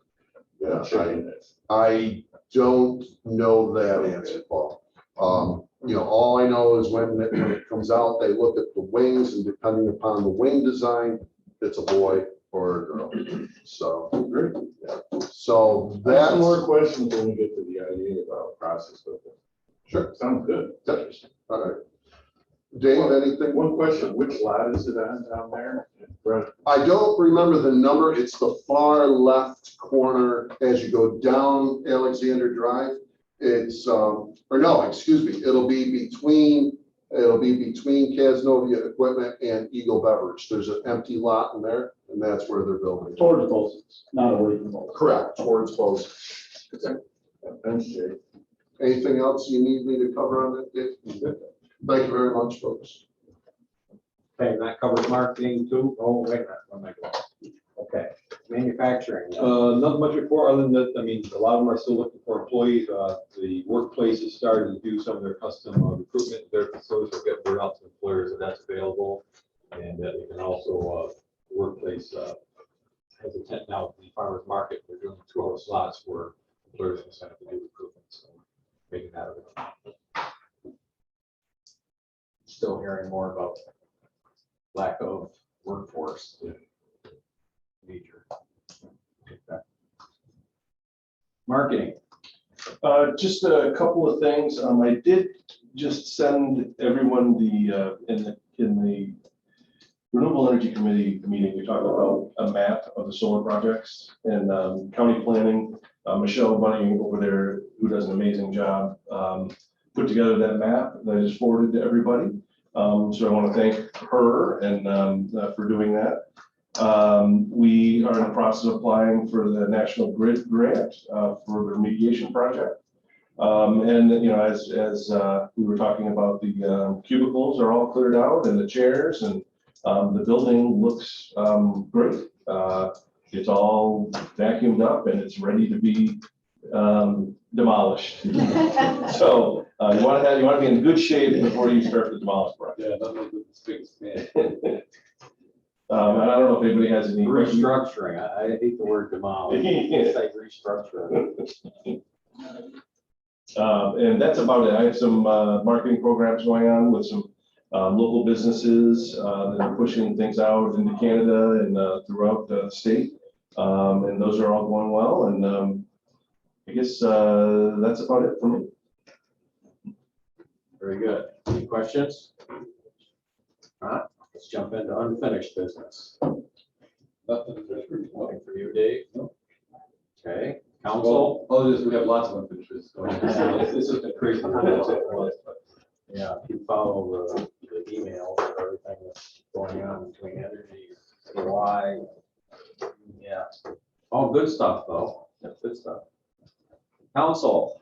Yeah, Chicken is. I don't know that answer, Paul. All I know is when it comes out, they look at the wings, and depending upon the wing design, it's a boy or a girl. So, yeah. So That's that's more questions when we get to the idea about process with it. sure. Sounds good. Interesting. All right. Dave, anything? One question, which lot is it on down there? I don't remember the number. It's the far left corner as you go down Alexander Drive. It's, or no, excuse me, it'll be between Casnovia Equipment and Eagle Beverage. There's an empty lot in there, and that's where they're building. Towards both, not away from both. Correct, towards both. Thanks, Jay. Anything else you need me to cover on that, Dave? Thank you very much, folks. Okay, and that covers marketing too. Oh, wait a minute, what am I doing? Okay, manufacturing. Not much before, other than that, I mean, a lot of them are still looking for employees. The workplace has started to do some of their custom recruitment at their facilities, so get word out to employers that that's available. And that they can also, workplace has a tent now at the farmer's market. They're doing 2-hour slots where employers can sign up to do recruitment. So making that available. Still hearing more about lack of workforce. Major. Okay. Marketing. Just a couple of things. I did just send everyone in the Renewable Energy Committee meeting, we talked about a map of the solar projects and county planning. Michelle Bunny over there, who does an amazing job, put together that map that I just forwarded to everybody. So I want to thank her and for doing that. We are in the process of applying for the National Grid grant for the remediation project. And as we were talking about, the cubicles are all cleared out and the chairs, and the building looks great. It's all vacuumed up and it's ready to be demolished. So you want to be in good shape before you start the demolish project. Yeah, not like this big man. And I don't know if anybody has any Restructuring. I hate the word demolish. It's like restructuring. And that's about it. I have some marketing programs going on with some local businesses that are pushing things out into Canada and throughout the state. And those are all going well. And I guess that's about it for me. Very good. Any questions? All right, let's jump into unfinished business. Nothing for you, Dave? Okay, council? We have lots of unfinished business going on. This has been crazy. Yeah, if you follow the emails and everything that's going on between energy, why? Yeah, all good stuff though. That's good stuff. Council,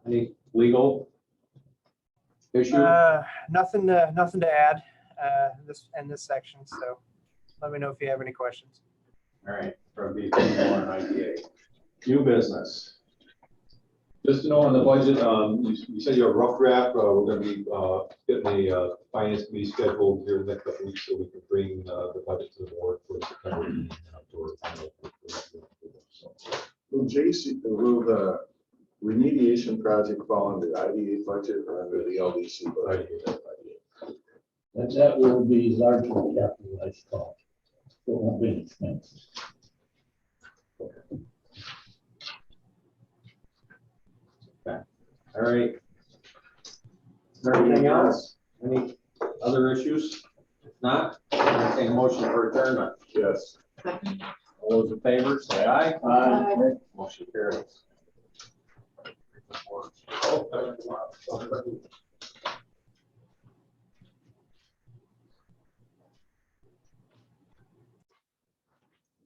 any legal issue? Nothing to add in this section. So let me know if you have any questions. All right, from B more on IDA. New business. Just to know on the budget, you said you have a rough draft. We're going to be getting the finance committee scheduled here in the next couple of weeks so we can bring the budget to the board for September and October. Will the remediation project fall under the IDA budget or under the LDC budget? That will be largely capitalized cost. So it won't be an expense. All right. Is there anything else? Any other issues? If not, entertain a motion for adjournment. Yes. All those in favor, say aye. Aye. Motion carries.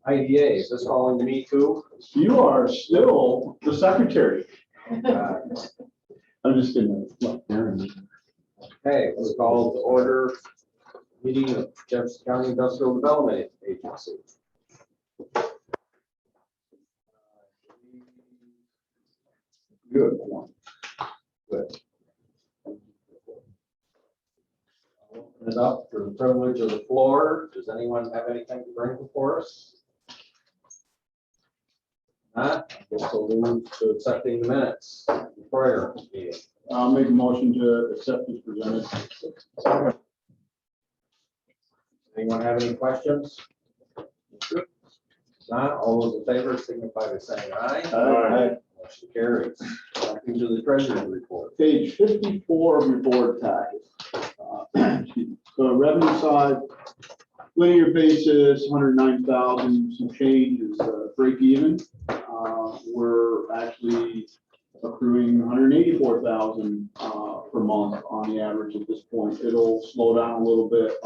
IDA, is this calling to me too? You are still the secretary. Uh, I'm just gonna, look, Aaron. Okay, let's call to order meeting of Jefferson County Industrial Development Agency. Good. Good. I'll open it up for the privilege of the floor. Does anyone have anything to bring before us? Not, I guess we'll move to accepting the minutes. Prior meeting. I'll make a motion to accept as presented. Anyone have any questions? Not, all those in favor signify by saying aye. Aye. Motion carries. Into the treasury report. Page 54 of your board packet. The revenue side, linear basis, 109,000, some change is break even. We're actually accruing 184,000 per month on the average at this point. It'll slow down a little bit.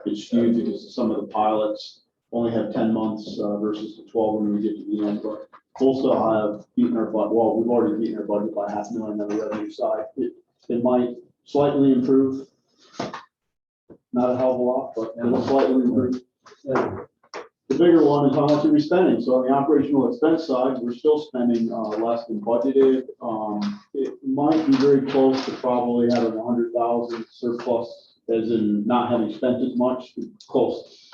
It's skewed because some of the pilots only have 10 months versus the 12 when we get to the end, but we'll still have beaten our budget. Well, we've already beaten our budget by $500,000 on the revenue side. It might slightly improve. Not a hell of a lot, but it'll slightly improve. The bigger one is how much are we spending? So on the operational expense side, we're still spending less than budgeted. It might be very close to probably having 100,000 surplus, as in not having spent as much. Close.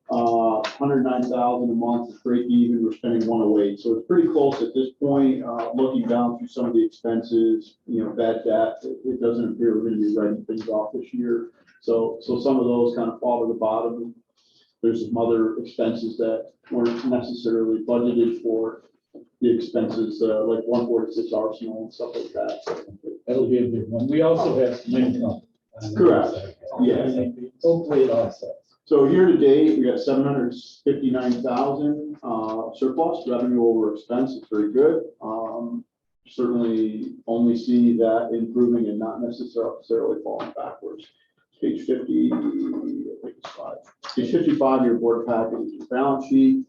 109,000 a month is break even. We're spending 108, so it's pretty close at this point. Looking down through some of the expenses, bad debt, it doesn't appear we're going to be writing things off this year. So some of those kind of fall to the bottom. There's some other expenses that weren't necessarily budgeted for. The expenses like 146 Arsenal and stuff like that. That'll be a big one. We also have some income. Correct. Yes. Hopefully it offsets. So year to date, we got 759,000 surplus revenue over expense. It's very good. Certainly only see that improving and not necessarily falling backwards. Page 50, I think it's 5. Page 55, your board packet is your balance sheet.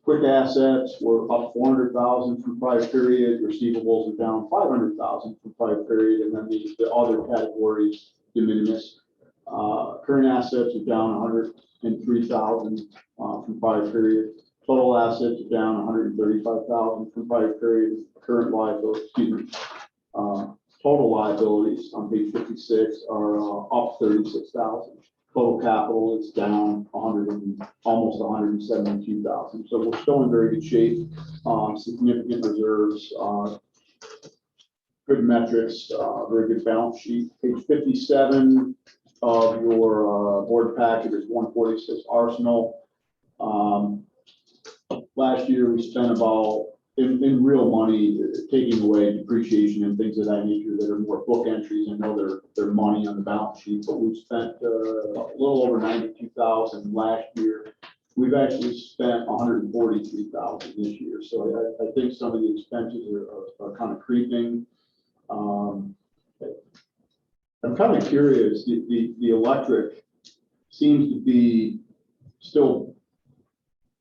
Quick assets were up 400,000 from prior period. Receivables are down 500,000 from prior period, and then the other categories de minimis. Current assets are down 103,000 from prior period. Total assets are down 135,000 from prior period. Current liabilities, total liabilities on page 56 are up 36,000. Total capital is down almost 172,000. So we're still in very good shape. Significant reserves, good metrics, very good balance sheet. Page 57 of your board packet is 146 Arsenal. Last year we spent about, in real money, taking away depreciation and things of that nature that are more book entries. I know they're money on the balance sheet, but we've spent a little over 92,000 last year. We've actually spent 143,000 this year. So I think some of the expenses are kind of creeping. I'm kind of curious, the electric seems to be still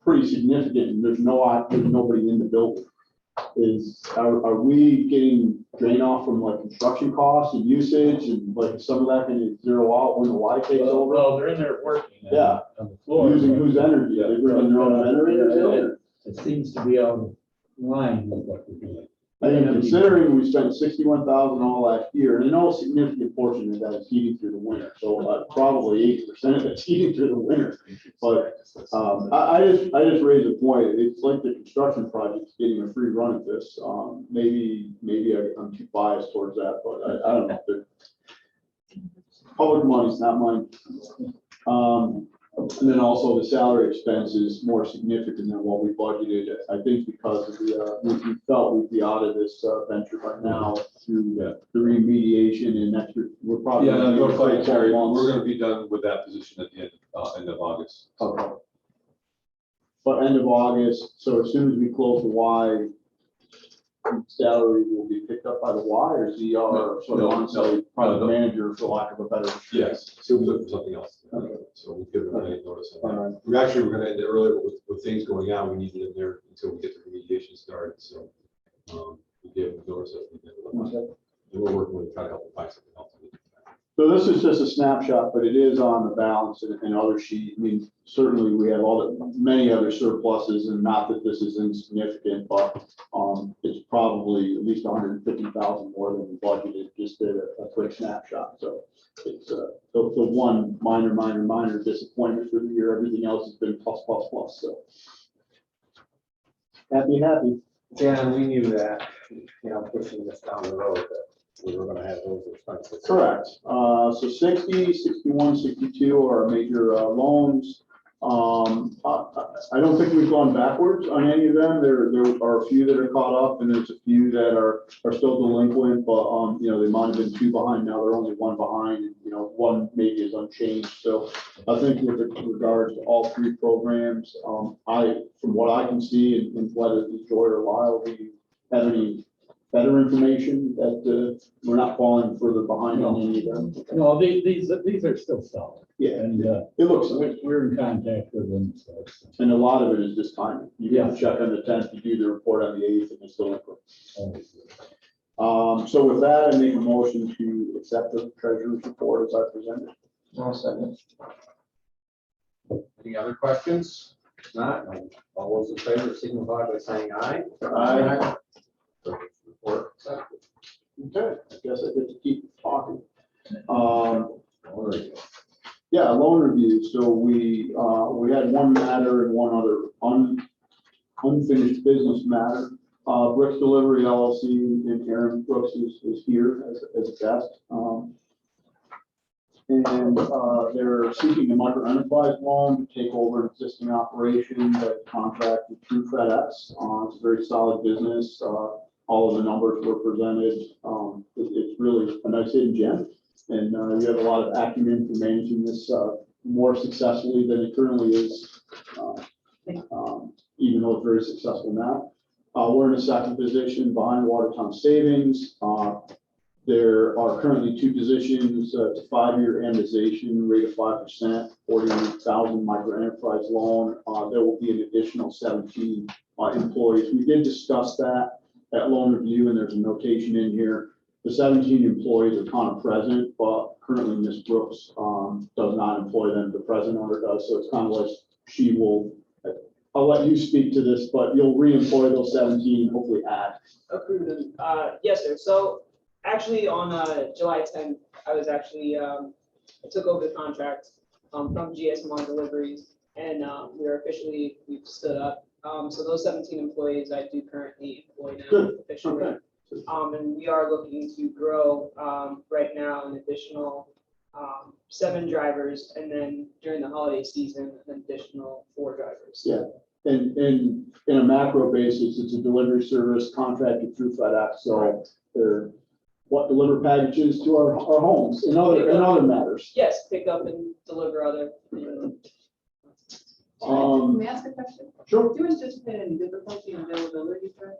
pretty significant, and there's nobody in the building. Are we getting drain off from like construction costs and usage, and like some of that can zero out when the light takes over? Well, they're in there working. Yeah. On the floor. Using whose energy? Are they bringing their own generator? It seems to be out of line with what we're doing. I think considering we spent 61,000 all last year, and I know a significant portion of that is heating through the winter, so probably 80% of it's heating through the winter. But I just raised a point. It's like the construction project's getting a free run at this. Maybe I'm too biased towards that, but I don't know. Public money's not mine. And then also the salary expense is more significant than what we budgeted, I think because of the, we felt we'd be out of this venture by now through the remediation and next year, we're probably. Yeah, gonna be North for 12 we're months. gonna be done with that position at the end of August. Okay. But end of August, so as soon as we close the Y, salary will be picked up by the Y or is he our sort of on-site project manager, for lack of a better? Yes, so we look for something else. Okay. So we give them a notice. All right. We actually were gonna end it earlier, but with things going on, we needed them there until we get the remediation started, so. We gave them notice that we did it. Okay. And we're working with, trying to help them find something else. So this is just a snapshot, but it is on the balance and other sheet. I mean, certainly we have many other surpluses and not that this is insignificant, but it's probably at least 150,000 more than we budgeted, just did a quick snapshot. So it's the one minor disappointment for the year. Everything else has been plus, so. Happy. Yeah, and we knew that, pushing this down the road, that we were gonna have those expenses. Correct. So 60, 61, 62 are our major loans. I don't think we've gone backwards on any of them. There are a few that are caught up and there's a few that are still delinquent, but they might have been 2 behind. Now they're only 1 behind, and, one maybe is unchanged. So I think with regards to all 3 programs, from what I can see, and whether it's Joy or Lyle, do you have any better information that we're not falling further behind on any of them? No, these are still solid. Yeah, And it looks like. we're in contact with them, so. And a lot of it is just timing. You Yeah. check on the 10th, you do the report on the 8th, and it's delinquent. uh, So with that, I make a motion to accept the treasurer's report as I presented. Second. Any other questions? If not, all those in favor signify by saying aye. Aye. Report accepted. Okay, I guess I get to keep talking. There you go. Yeah, loan review. So we had one matter and one other unfinished business matter. Brooks Delivery LLC and Aaron Brooks is here as a guest. And they're seeking a micro enterprise loan to take over an existing operation that contracted through FedEx. It's a very solid business. All of the numbers were presented. It's really a nice hidden gem. And you have a lot of acumen for managing this more successfully than it currently is, even though it's very successful now. We're in a second position behind Watertown Savings. There are currently 2 positions, it's a 5-year amortization rate of 5%, 40,000 micro enterprise loan. There will be an additional 17 employees. We did discuss that at loan review, and there's a notation in here. The 17 employees are kind of present, but currently Ms. Brooks does not employ them. The present owner does, so it's kind of like she will. I'll let you speak to this, but you'll re-employ those 17 and hopefully add. Accrue them. Yes, sir. So actually on July 10th, I was actually, I took over the contract from GSMR Deliveries, and we've stood up. So those 17 employees I do currently employ now Good. officially. Okay. And we are looking to grow right now an additional 7 drivers, and then during the holiday season, an additional 4 drivers. Yeah. And in a macro basis, it's a delivery service contracted through FedEx, so they're deliver packages to our homes and other matters. Yes, pick up and deliver other. Can Um, we ask a question? Sure. Do you anticipate any difficulty in availability for it?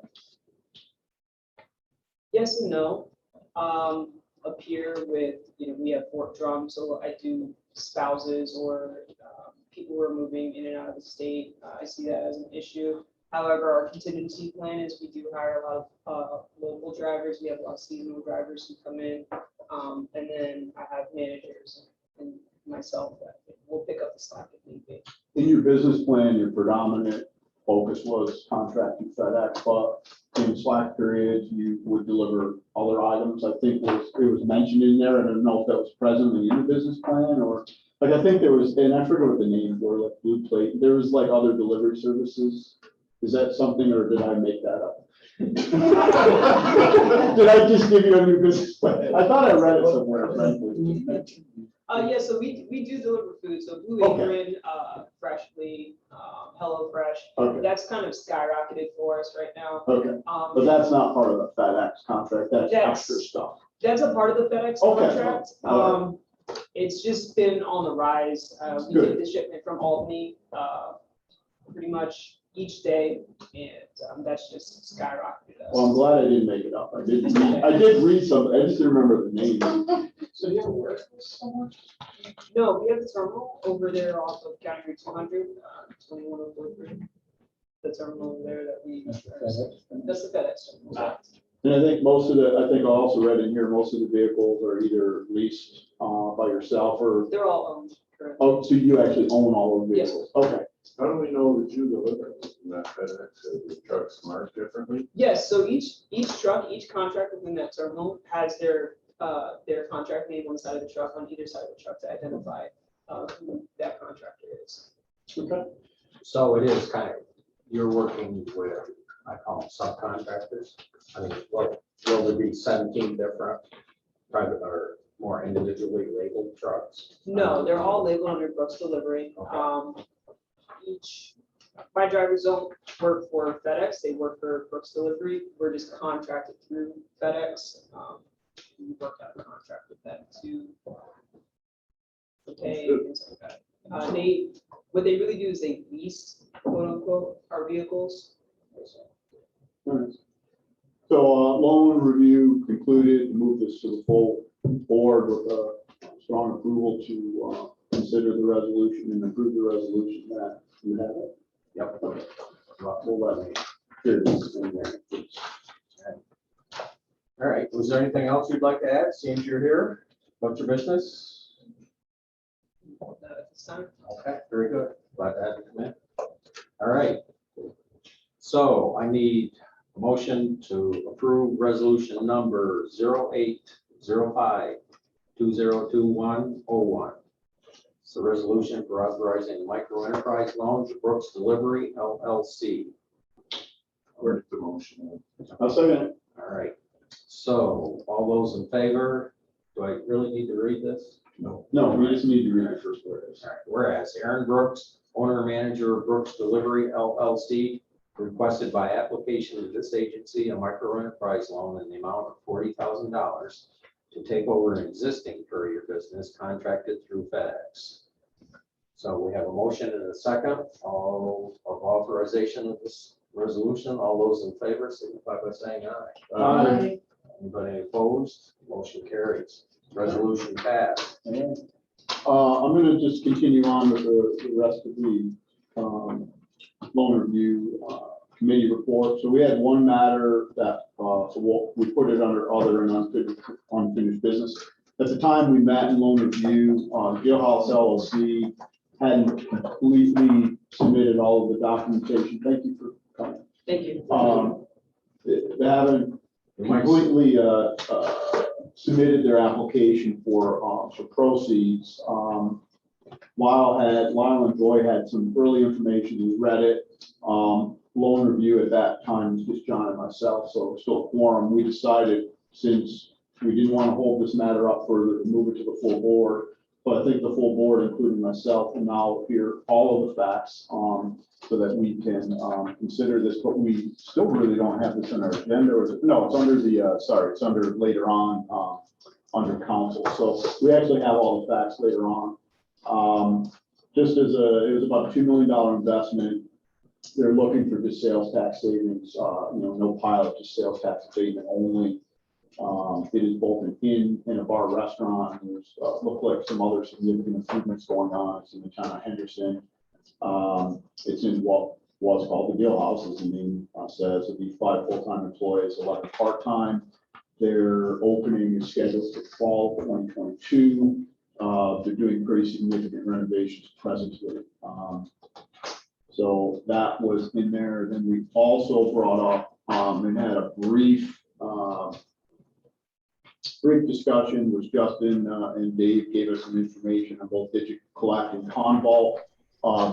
Yes and no. Up here with, we have Fort Drum, so I do spouses or people who are moving in and out of the state. I see that as an issue. However, our contingency plan is we do hire a lot of local drivers. We have a lot of seasonal drivers who come in. And then I have managers and myself that will pick up the slack if need be. In your business plan, your predominant focus was contracting FedEx, but in slack periods, you would deliver other items. I think it was mentioned in there. I don't know if that was presently in the business plan or like, I think there was, and I forget what the names were, like Blue Plate. There was like other delivery services. Is that something, or did I make that up? Did I just give you a new business plan? I thought I read it somewhere, frankly. Yeah, so we do deliver food, so Blue Okay. Apron, Freshly, Hello Fresh, Okay, that's kind of skyrocketed for us right now. okay, but that's not part of the FedEx contract, that's That's- extra stuff. That's a part of the FedEx Okay. contract. All It's just been on the rise. We Good. get the shipment from Albany, pretty much each day, and that's just skyrocketed us. Well, I'm glad I didn't make it up. I did read something, I just didn't remember the name. So you have a warehouse somewhere? No, we have the terminal over there off of County Route 200, 21043. The terminal over there that we, that's the FedEx terminal. And I think I think I also read in here, most of the vehicles are either leased by yourself or, They're all owned currently. oh, so you actually own all of the Yes. vehicles? Okay, How do we know that you deliver in that FedEx, the trucks marked differently? Yes, so each truck, each contract within that terminal has their contract name on the side of the truck, on either side of the truck to identify who that contractor is. okay. So it is kind of, you're working with, I call them subcontractors. I mean, what, will there be 17 different private or more individually labeled trucks? No, they're all labeled under Brooks Delivery. Okay. My drivers don't work for FedEx, they work for Brooks Delivery. We're just contracted through FedEx. We work out a contract with them to pay, things like that. What they really do is they lease, quote unquote, our vehicles. Alright. So, loan review concluded, move this to the full board with a strong approval to, consider the resolution and approve the resolution that you have it. Yep. Okay. We'll let me. Here it is in there, please. All right, was there anything else you'd like to add, since you're here? What's your business? At this time. Okay, very good. Glad to have you come in. All right. So I need a motion to approve resolution number 0805-202101. It's the resolution for authorizing micro enterprise loan to Brooks Delivery LLC. Where's the motion? I'll second it. All right. So all those in favor, do I really need to read this? No. No, we just need to read the first word. All right. Whereas Aaron Brooks, owner and manager of Brooks Delivery LLC, requested by application of this agency a micro enterprise loan in the amount of $40,000 to take over an existing courier business contracted through FedEx. So we have a motion and a second, all of authorization of this resolution. All those in favor signify by saying aye. Aye. Anybody opposed? Motion carries. Resolution passed. I'm gonna just continue on with the rest of the, loan review, committee report. So we had one matter that, so we put it under other and unfinished business. At the time we met in loan review, Jailhouse LLC hadn't completely submitted all of the documentation. Thank you for coming. Thank you. They haven't completely, submitted their application for proceeds. Lyle and Joy had some early information, we read it. Loan review at that time was just John and myself, so still a quorum. We decided, since we didn't want to hold this matter up further, to move it to the full board. But I think the full board, including myself, will now hear all of the facts, so that we can consider this, but we still really don't have this on our agenda, or no, it's under the, it's under later on, under council. So we actually have all the facts later on. Just as it was about a $2 million investment. They're looking for just sales tax savings, no pilot, just sales tax abatement only. It is both an inn and a bar restaurant. There's look like some other significant improvements going on. It's in the town of Henderson. It's in what was called the Deal House, as the name says. It'll be 5 full-time employees, 11 part-time. Their opening is scheduled for fall of 2022. They're doing pretty significant renovations presently. So that was in there. Then we also brought up and had a brief discussion, was Justin and Dave gave us some information on both DigiCollect and Convault.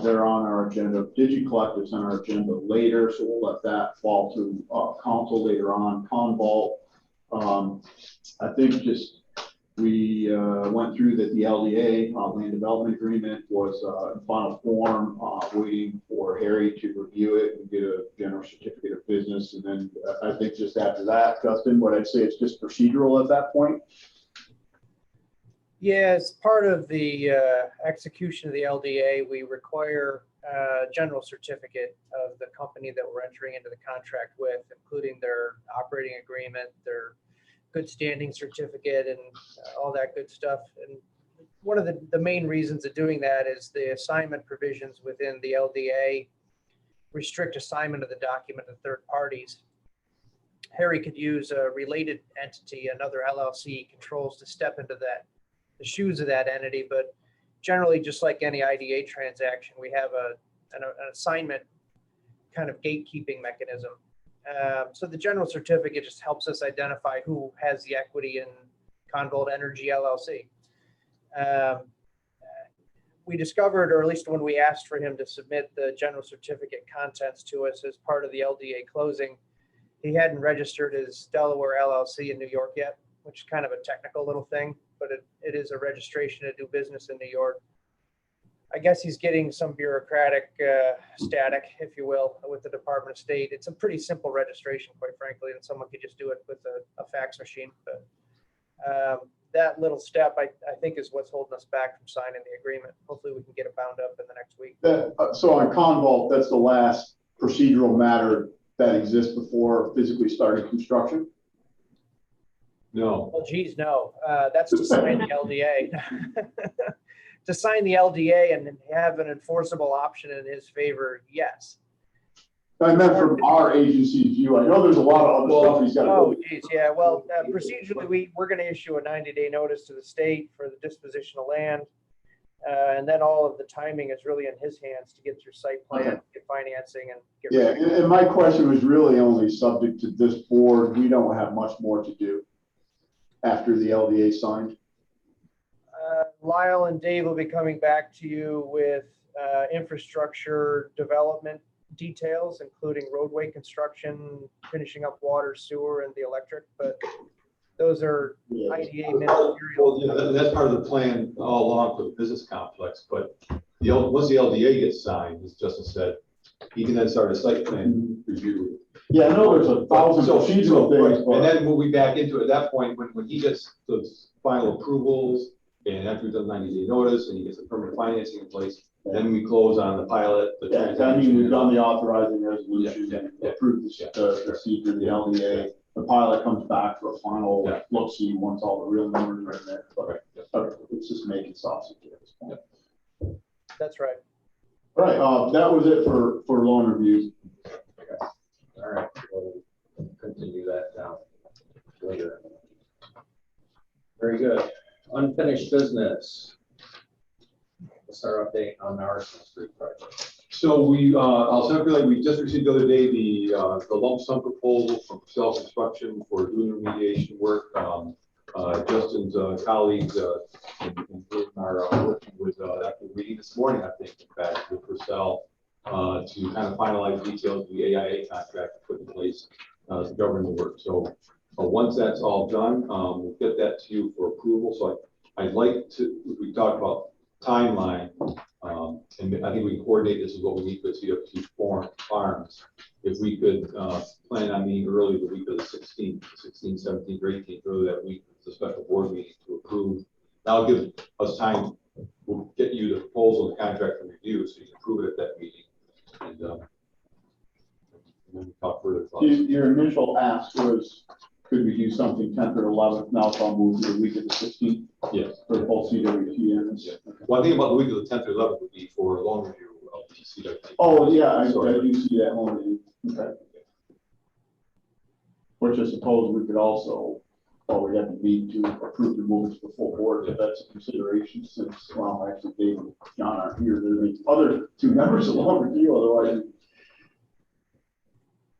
They're on our agenda. DigiCollect is on our agenda later, so we'll let that fall to council later on. Convault, I think just We went through that the LDA, land development agreement, was in final form, waiting for Harry to review it and get a general certificate of business. And then I think just after that, Justin, what I'd say it's just procedural at that point. Yeah, as part of the execution of the LDA, we require a general certificate of the company that we're entering into the contract with, including their operating agreement, their good standing certificate, and all that good stuff. And one of the main reasons of doing that is the assignment provisions within the LDA restrict assignment of the document to third parties. Harry could use a related entity, another LLC controls, to step into the shoes of that entity, but generally, just like any IDA transaction, we have an assignment kind of gatekeeping mechanism. So the general certificate just helps us identify who has the equity in Convolt Energy LLC. We discovered, or at least when we asked for him to submit the general certificate contents to us as part of the LDA closing, he hadn't registered his Delaware LLC in New York yet, which is kind of a technical little thing, but it is a registration to do business in New York. I guess he's getting some bureaucratic static, if you will, with the Department of State. It's a pretty simple registration, quite frankly, and someone could just do it with a fax machine. But that little step, I think, is what's holding us back from signing the agreement. Hopefully we can get it bound up in the next week. So on Convolt, that's the last procedural matter that exists before physically starting construction? No. Well, geez, no. That's to sign the LDA. To sign the LDA and have an enforceable option in his favor, yes. I meant from our agency's view. I know there's a lot of other stuff he's got to Oh, do. geez, yeah. Well, procedurally, we're going to issue a 90-day notice to the state for the disposition of land. And then all of the timing is really in his hands to get through site plan, get financing, and get Yeah, and my question was really only subject to this board. We don't have much more to do after the LDA signed. Lyle and Dave will be coming back to you with infrastructure development details, including roadway construction, finishing up water, sewer, and the electric. But those are IDA ministerial. Well, yeah, that's part of the plan all along for the business complex. But once the LDA gets signed, as Justin said, he can then start a site plan review. Yeah, I know there's 1,000 procedural things. And then we'll be back into it at that point when he gets those final approvals. And after we've done 90-day notice and he gets the permanent financing in place, then we close on the pilot. I mean, we've done the authorizing resolution and approved the procedure, the LDA. The pilot comes back for a final look-see once all the real numbers are in there. But it's just making sausage at this point. That's right. All right, that was it for loan reviews. All right, we'll continue that down later. Very good. Unfinished business. What's our update on the Arsenal Street project? So I'll simply, we just received the other day the lump sum proposal from self-construction for doing remediation work. Justin's colleagues in are working with, after reading this morning, I think, in fact, with Purcell to kind of finalize details of the AIA contract put in place to govern the work. So once that's all done, we'll get that to you for approval. So I'd like to, we talked about timeline, and I think we can coordinate this with what we need for Cwt Firearms. If we could plan on meeting early the week of the 16th, 17th, or 18th, early that week, the special board meeting to approve. That'll give us time. We'll get you the proposal, the contract for review, so you can approve it at that meeting. And then we talk further. Your initial ask was, could we do something 10th or 11th? Now it's all moved to the week of the 16th. Yes. For both CWT and yeah. One thing about the week of the 10th or 11th would be for a loan review of the CWT. Oh, yeah, I do see that one. Okay. Which I suppose we could also, we have to be to approve the moves before board, if that's a consideration, since, well, actually Dave and John aren't here. There's other two members of the loan review, otherwise.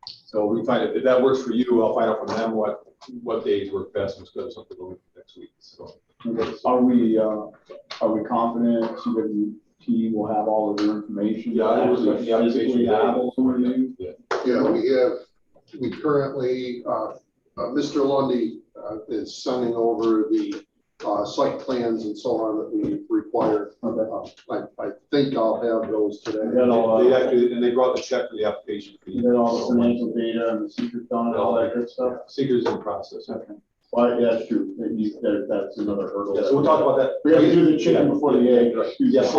So we find if that works for you, I'll find out from them what days work best. Let's go to something going next week. So okay. Are we confident CWT will have all of their information? Yeah, we currently Mr. Lundy is sending over the site plans and so on that we require. I think I'll have those today. They actually, and they brought the check for the application fee. You got all the financial data and the secret done and all that good stuff? Seekers in process. Okay. Well, yeah, that's true. That's another hurdle. Yeah, so we'll talk about that. We have to do the chicken before the egg. Yeah. So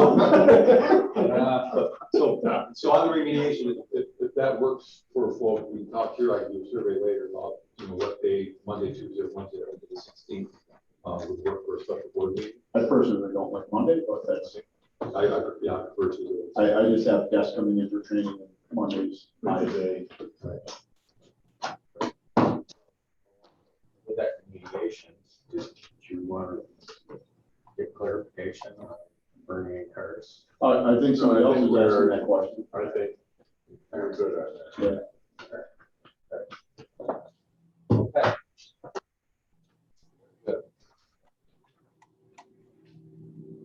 on the remediation, if that works for a flow, we can talk here, I can do a survey later about, what day, Monday, Tuesday, Wednesday, or the 16th, would work for a special board meeting. I personally don't like Monday, but that's, I prefer to. I just have guests coming in for training on Mondays, my day. With that remediation, do you want to get clarification on burning cars? I think somebody else is asking that question. I think. Very good at that. Yeah. Okay. Good.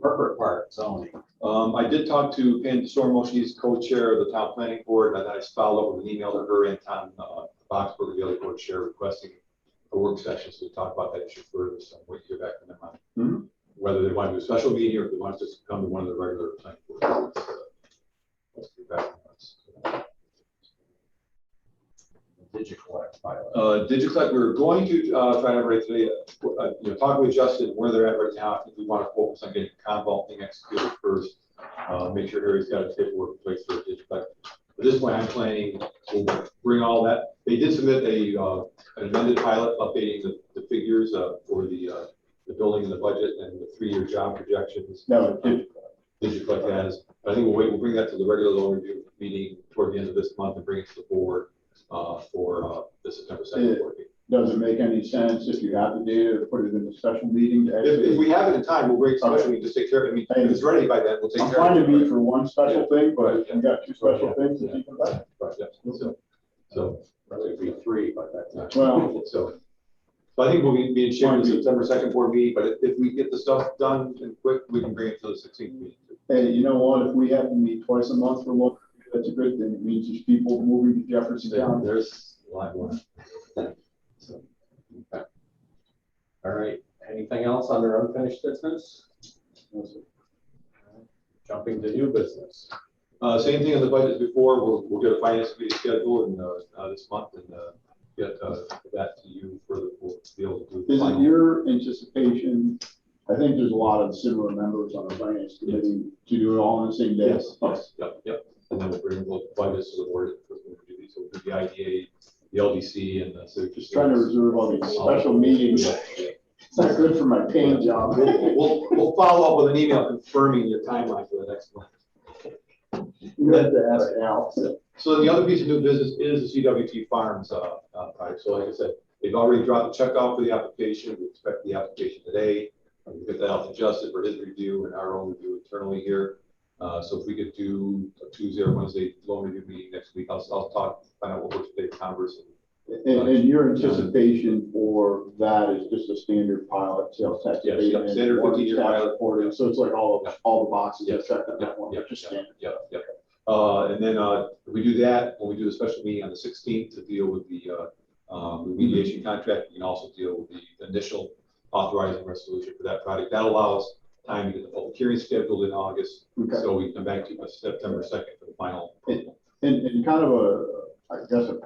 Corporate park zoning. I did talk to Pam Stormo, she's co-chair of the town planning board, and I followed up with an email to her and Tom Boxberg, the other board chair, requesting a work session, so we talk about that issue further, so I'm waiting to hear back from them on whether they want to do a special meeting or if they want to just come to one of the regular planning board meetings. Let's get back to us. DigiCollect pilot. DigiCollect, we're going to try to write today, talk with Justin where they're at right now. I think we want to focus on getting the Conval thing executed first. Make sure Harry's got his paperwork in place for DigiCollect. At this point, I'm planning to bring all that. They did submit an amended pilot updating the figures for the building and the budget and the 3-year job projections. No, DigiCollect has. But I think we'll bring that to the regular loan review meeting toward the end of this month and bring it to the board for the September 2nd board meeting. Does it make any sense if you have the data to put it in a special meeting? If we have it in time, we'll bring it to special meeting, just take care of it. I mean, if it's ready by then, we'll take I'm care of it. trying to meet for one special thing, but if you got 2 special things to keep them back. Right, yeah. So It'd be 3 by that time. Well, so I think we'll be in shape for the September 2nd board meeting, but if we get the stuff done and quick, we can bring it to the 16th meeting. hey, you know what? If we have to meet twice a month for a month, that's a good thing. It means there's people moving to Jefferson County. There's a lot more. So, okay. All right. Anything else under unfinished business? Jumping to new business. Same thing on the budget before. We'll get a finance committee schedule in this month and get that to you further. We'll be able to do the Is it final. your anticipation? I think there's a lot of similar members on the finance committee to do it all on the same day. Yes. Yep. And then we'll bring both budgets to the board. So we'll do the IDA, the LDC, and the Just trying to reserve all these special meetings. It's not good for my paying job. We'll follow up with an email confirming your timeline for the next one. You have to ask Al. So the other piece of new business is the Cwt Firearms project. So like I said, they've already dropped the check off for the application. We expect the application today. We'll get that out to Justin for his review and our own review internally here. So if we could do a Tuesday or Wednesday loan review meeting next week, I'll find out what works for Dave Converse. And your anticipation for that is just a standard pilot sales tax. Yes, abatement, standard mortgage 15-year tax pilot. reporting. So it's like all the boxes are checked on that one. Yep, Just standard. Yep. And then if we do that, when we do the special meeting on the 16th to deal with the remediation contract, we can also deal with the initial authorizing resolution for that project. That allows time to get the public hearing scheduled in August. Okay. So we can come back to you by September 2nd for the final approval. And kind of I guess a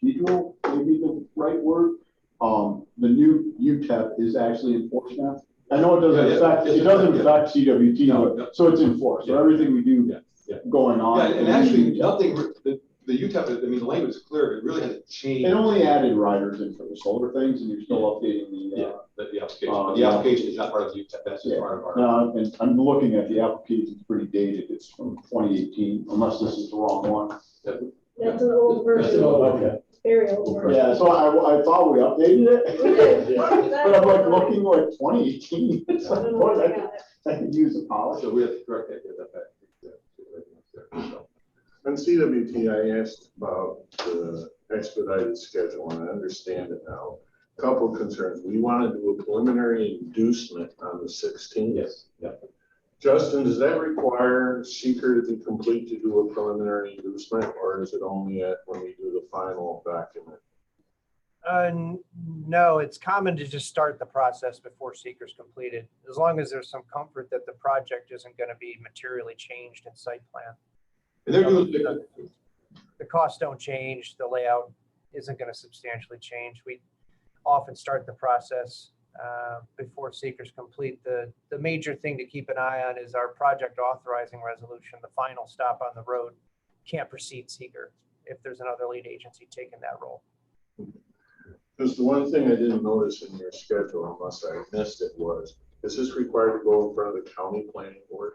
procedural, maybe the right word. The new UTEP is actually enforced now. I know it doesn't affect CWT, but so it's enforced. So everything we do going on. Yeah, and actually nothing, the UTEP, I mean, the language is clear, it really hasn't changed. It only added riders in for the solar things, and you're still updating the application. But the application is not part of the UTEP, that's just part of our. No, and I'm looking at the application, it's pretty dated, it's from 2018, unless this is the wrong one. That's an old version. Okay. Very old version. Yeah, so I thought we updated it. We did. But I'm like looking like 2018. It's like, boy, I could use a polish. So we have to correct that, get that back. On CWT, I asked about the expedited schedule, and I understand it now. Couple of concerns. We want to do a preliminary inducement on the 16th. Yes. Yeah. Justin, does that require seeker to be complete to do a preliminary inducement, or is it only when we do the final document? No, it's common to just start the process before seeker's completed, as long as there's some comfort that the project isn't going to be materially changed in site plan. And they're doing, The costs don't change, the layout isn't going to substantially change. We often start the process before seeker's complete. The major thing to keep an eye on is our project authorizing resolution, the final stop on the road can't precede seeker if there's another lead agency taking that role. Because the one thing I didn't notice in your schedule, unless I missed it, was, is this required to go in front of the county planning board?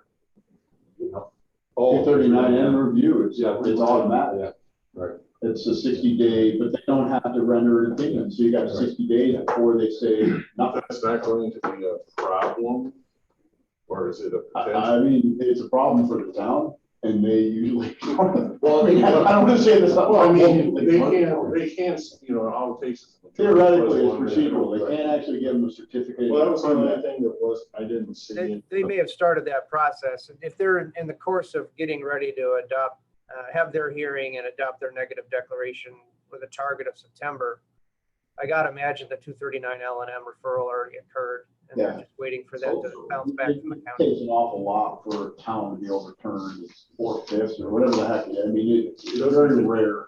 oh, 39M review, it's Yeah, automatic. Yeah, right. It's a 60-day, but they don't have to render an opinion, so you got 60 days before they say nothing. That's not going to be a problem, or is it a potential? I mean, it's a problem for the town, and they usually, well, I mean, I don't want to say this. Well, I mean, they can't, you know, all it takes is. Theoretically, it's procedural, they can't actually give them a certificate. Well, that was the only thing that was, I didn't see. They may have started that process. If they're in the course of getting ready to adopt, have their hearing and adopt their negative declaration with a target of September, I gotta imagine the 239 L&M referral already occurred, and they're just waiting for that to bounce back from the It county. takes an awful lot for a town to be overturned, it's 4/5 or whatever the heck, I mean, it's very rare.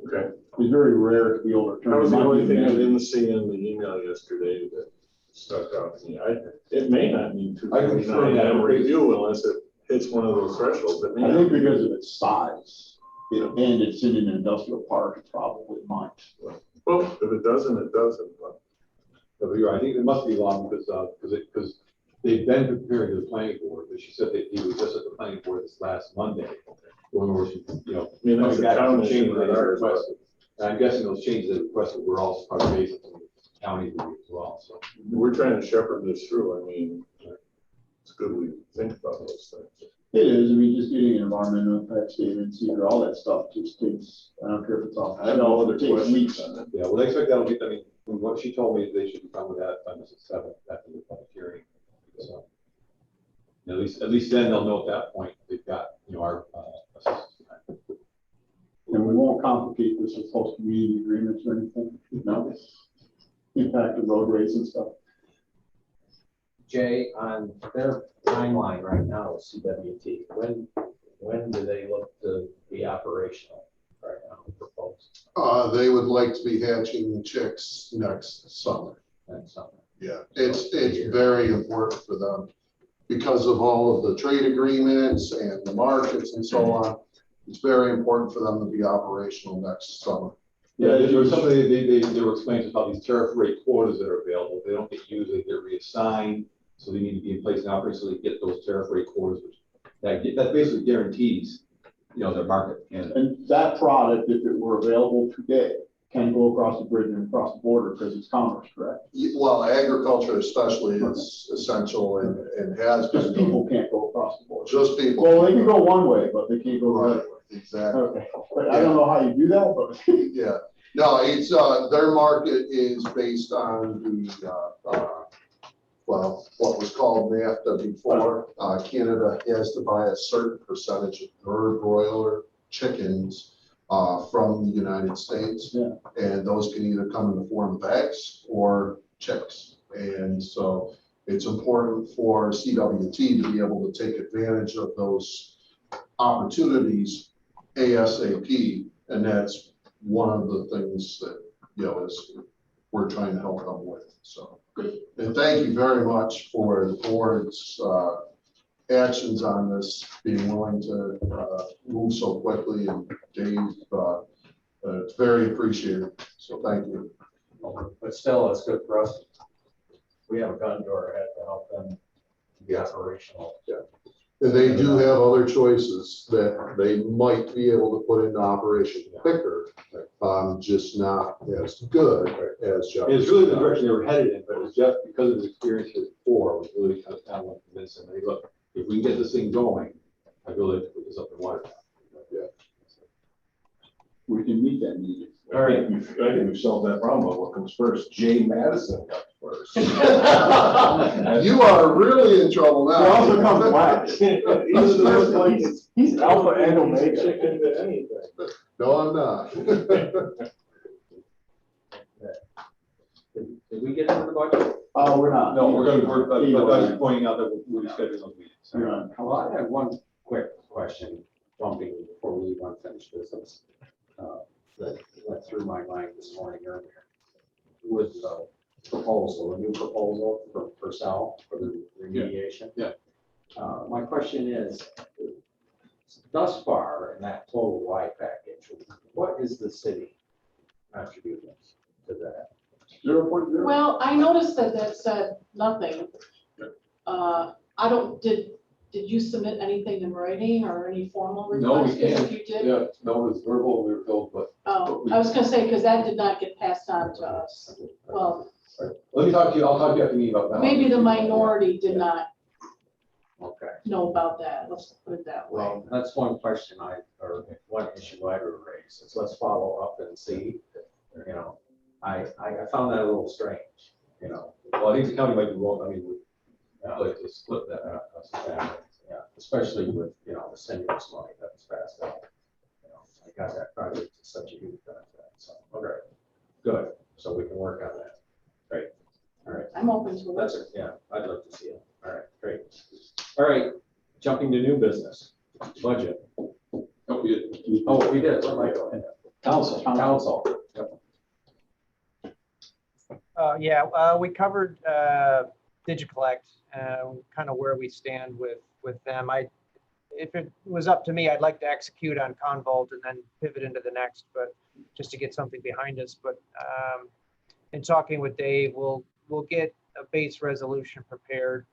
Okay. It's very rare to be overturned. That was the It might only be thing I amended. didn't see in the email yesterday that stuck out to me. It may not need to. I confirm that. Review unless it hits one of those thresholds. It may I not. think because of its size, and it's in an industrial park, it probably might. Well, if it doesn't, it doesn't. But But you're right. I think it must be long because they've been preparing to the planning board, but she said that he was just at the planning board this last Monday. Going over some, you know, I mean, that's coming a back town with some changes issue, they not ours, requested. And I'm guessing those changes they requested were also part of the county review as well, so. We're trying to shepherd this through. I mean, it's good we think about those things. It is, I mean, just getting an environmental impact statement, secret, all that stuff just takes, I don't care if it's off. I have no other it takes questions weeks. on it. Yeah, well, they expect that'll be, I mean, from what she told me, they should be done with that by the 7th after the public hearing. So at least then they'll know at that point they've got, you know, our assistance. And we won't complicate this with post community agreements or anything, no. Impact of roadways and stuff. Jay, on their timeline right now with CWT, when do they look to be operational right now, proposed? They would like to be hatching chicks next summer. Next summer. Yeah, it's very important for them because of all of the trade agreements and the markets and so on. It's very important for them to be operational next summer. Yeah, there was something they were explaining about these tariff rate quotas that are available. They don't get used, they get reassigned. So they need to be in place now, so they get those tariff rate quotas, which that basically guarantees, you know, their market. And that product, if it were available today, can go across the bridge and across the border because it's commerce, correct? Well, agriculture especially is essential and has Just been. people can't go across the border. Just people. Well, they can go one way, but they can't go the other way. Exactly. Okay, but I don't know how you do that, but. Yeah, no, it's, their market is based on the, well, what was called NAFTA before. Canada has to buy a certain percentage of their broiler chickens from the United States. Yeah. And those can either come in the form of eggs or chicks. And so it's important for CWT to be able to take advantage of those opportunities ASAP. And that's one of the things that, you know, is we're trying to help them with. So, and thank you very much for the board's actions on this, being willing to move so quickly, and Dave, it's very appreciated. So thank you. But still, it's good for us. We have a gun to our head to help them be operational. Yeah. And they do have other choices that they might be able to put into operation quicker, just not as good as Jefferson. It's really the direction they were headed in, but it was just because of his experience here before, was really kind of want to convince him, hey, look, if we can get this thing going, I really like to put this up in water. Yeah. We can meet that need. All right, I think we've solved that problem, but what comes first? Jay Madison comes first. You are really in trouble He now. also comes last. He's alpha and omega. Chicken to anything. No, I'm not. Did we get into the budget? Oh, we're not. No, but I was pointing out that we're scheduling those meetings. We're on. Well, I have one quick question, bumping before we leave unfinished business. That went through my mind this morning earlier. With the proposal, a new proposal for Sal for the remediation. Yeah. My question is, thus far in that total Y package, what is the city contributing to that? 0.0. Well, I noticed that said nothing. Did you submit anything in writing or any formal No, we request? can't. If you did? Yeah, no, it was verbal, we were told, but. Oh, I was gonna say, because that did not get passed on to us. Well, Let me talk to you, I'll talk to you after the meeting about that. maybe the minority did not Okay. know about that. Let's put it that way. Well, that's one question or one issue I would raise, is let's follow up and see, you know, I found that a little strange, you know. Well, I think the county might be wrong, I mean, we'd like to split that. Yeah, especially with, you know, the stimulus money that was passed out. You know, I got that project to such a huge benefit, so, okay, good, so we can work on that. Great, all right. I'm open to That's it. it, yeah, I'd love to see it. All right, great. All right, jumping to new business, budget. Oh, we did. Oh, we did, what am I doing? Council. Council. Yep. We covered DigiCollect, kind of where we stand with them. If it was up to me, I'd like to execute on Convolt and then pivot into the next, but just to get something behind us. But in talking with Dave, we'll get a base resolution prepared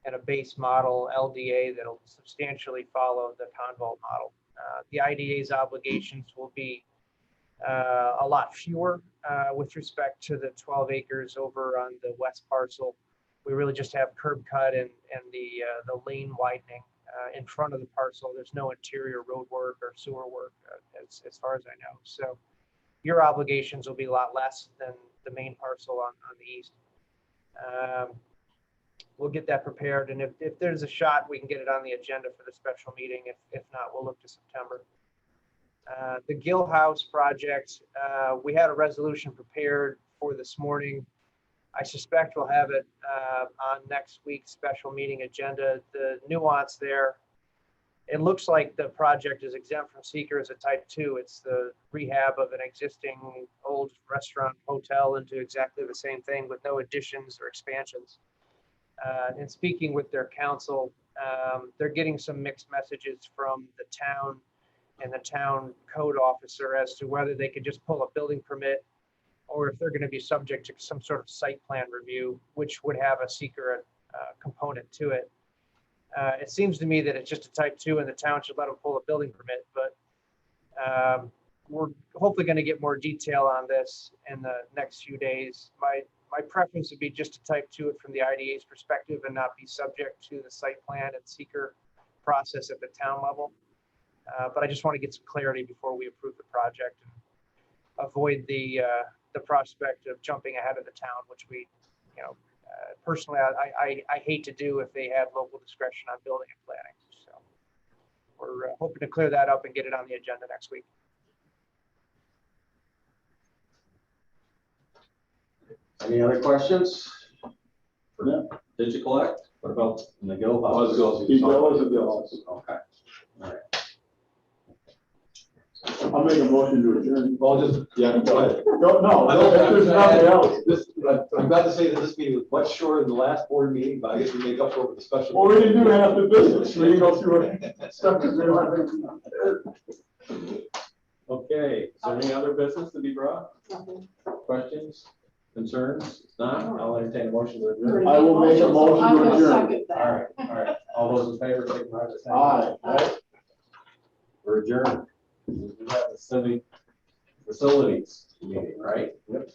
and a base model LDA that'll substantially follow the Convolt model. The IDA's obligations will be a lot fewer with respect to the 12 acres over on the west parcel. We really just have curb cut and the lane widening in front of the parcel. There's no interior road work or sewer work as far as I know. So your obligations will be a lot less than the main parcel on the east. We'll get that prepared, and if there's a shot, we can get it on the agenda for the special meeting. If not, we'll look to September. The Gill House project, we had a resolution prepared for this morning. I suspect we'll have it on next week's special meeting agenda. The nuance there, it looks like the project is exempt from seeker as a type 2. It's the rehab of an existing old restaurant hotel into exactly the same thing with no additions or expansions. And speaking with their council, they're getting some mixed messages from the town and the town code officer as to whether they could just pull a building permit or if they're going to be subject to some sort of site plan review, which would have a seeker component to it. It seems to me that it's just a type 2 and the town should let them pull a building permit, but we're hopefully going to get more detail on this in the next few days. My preference would be just to type 2 it from the IDA's perspective and not be subject to the site plan and seeker process at the town level. But I just want to get some clarity before we approve the project and avoid the prospect of jumping ahead of the town, which we, personally, I hate to do if they have local discretion on building and planning. So we're hoping to clear that up and get it on the agenda next week. Any other questions? Yeah. Did you collect? What about in the Gill House? Oh, it's Gill House. He was a Gill House. Okay. All right. I'll make a motion to adjourn. Well, just, yeah, go ahead. No, there's nothing else. I'm glad to say that this meeting was much shorter than the last board meeting, but I guess we make up for it with the special. Well, we didn't do half the business. We didn't go through it. Stuff is Okay, is there any other business to be brought? Nothing. Questions, concerns? If not, I'll entertain a motion to adjourn. I will make a motion I to will adjourn. second that. All right. All those in favor, signify by saying Aye. We're adjourned. We have the civic facilities meeting, right? Yep.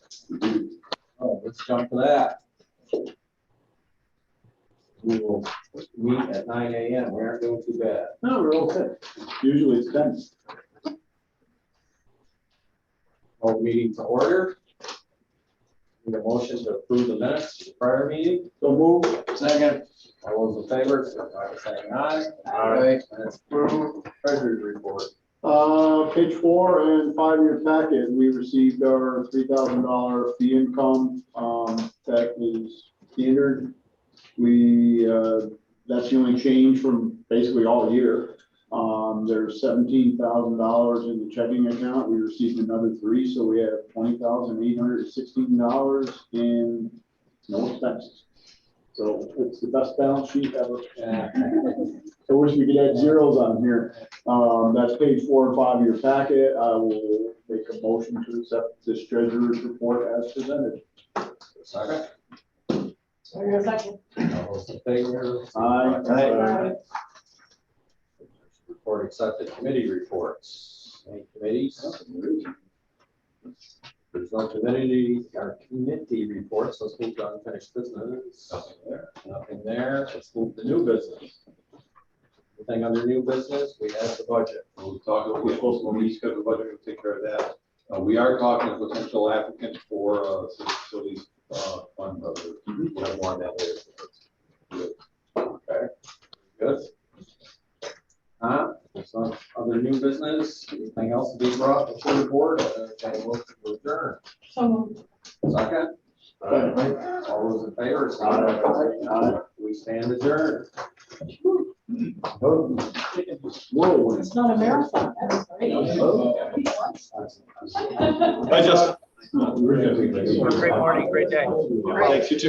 Oh, let's jump to that. We will meet at 9 a.m. We aren't doing too bad. No, we're okay. Usually it's 10. Call meeting to order. Need a motion to approve the minutes of the prior meeting. So move. Second. All those in favor, signify by saying aye. Aye. And it's approved. Treasurer's report. Page 4 and 5-year packet, we received our $3,000 fee income. That is standard. That's the only change from basically all year. There's $17,000 in the checking account. We received another 3, so we have $20,816 in no expenses. So it's the best balance sheet ever. I wish we could add zeros on here. That's page 4 and 5-year packet. I will make a motion to accept this treasurer's report as presented. Second. Second. All those in favor? Aye. Report accepted. Committee reports. Any committees? There's no committee reports. Let's move to unfinished business. Nothing there. Nothing there. Let's move to new business. Anything under new business? We have the budget. We'll talk, we're supposed to reschedule the budget, we'll take care of that. We are talking to potential applicants for city facilities fund. We'll have more on that later. Okay. Good. Some other new business, anything else to be brought before the board? Okay, we'll adjourn. So moved. Second. All those in favor? Say aye. We stand adjourned. Whoa. It's not a marathon. That's great. I just. Great morning, great day. Thanks, you too.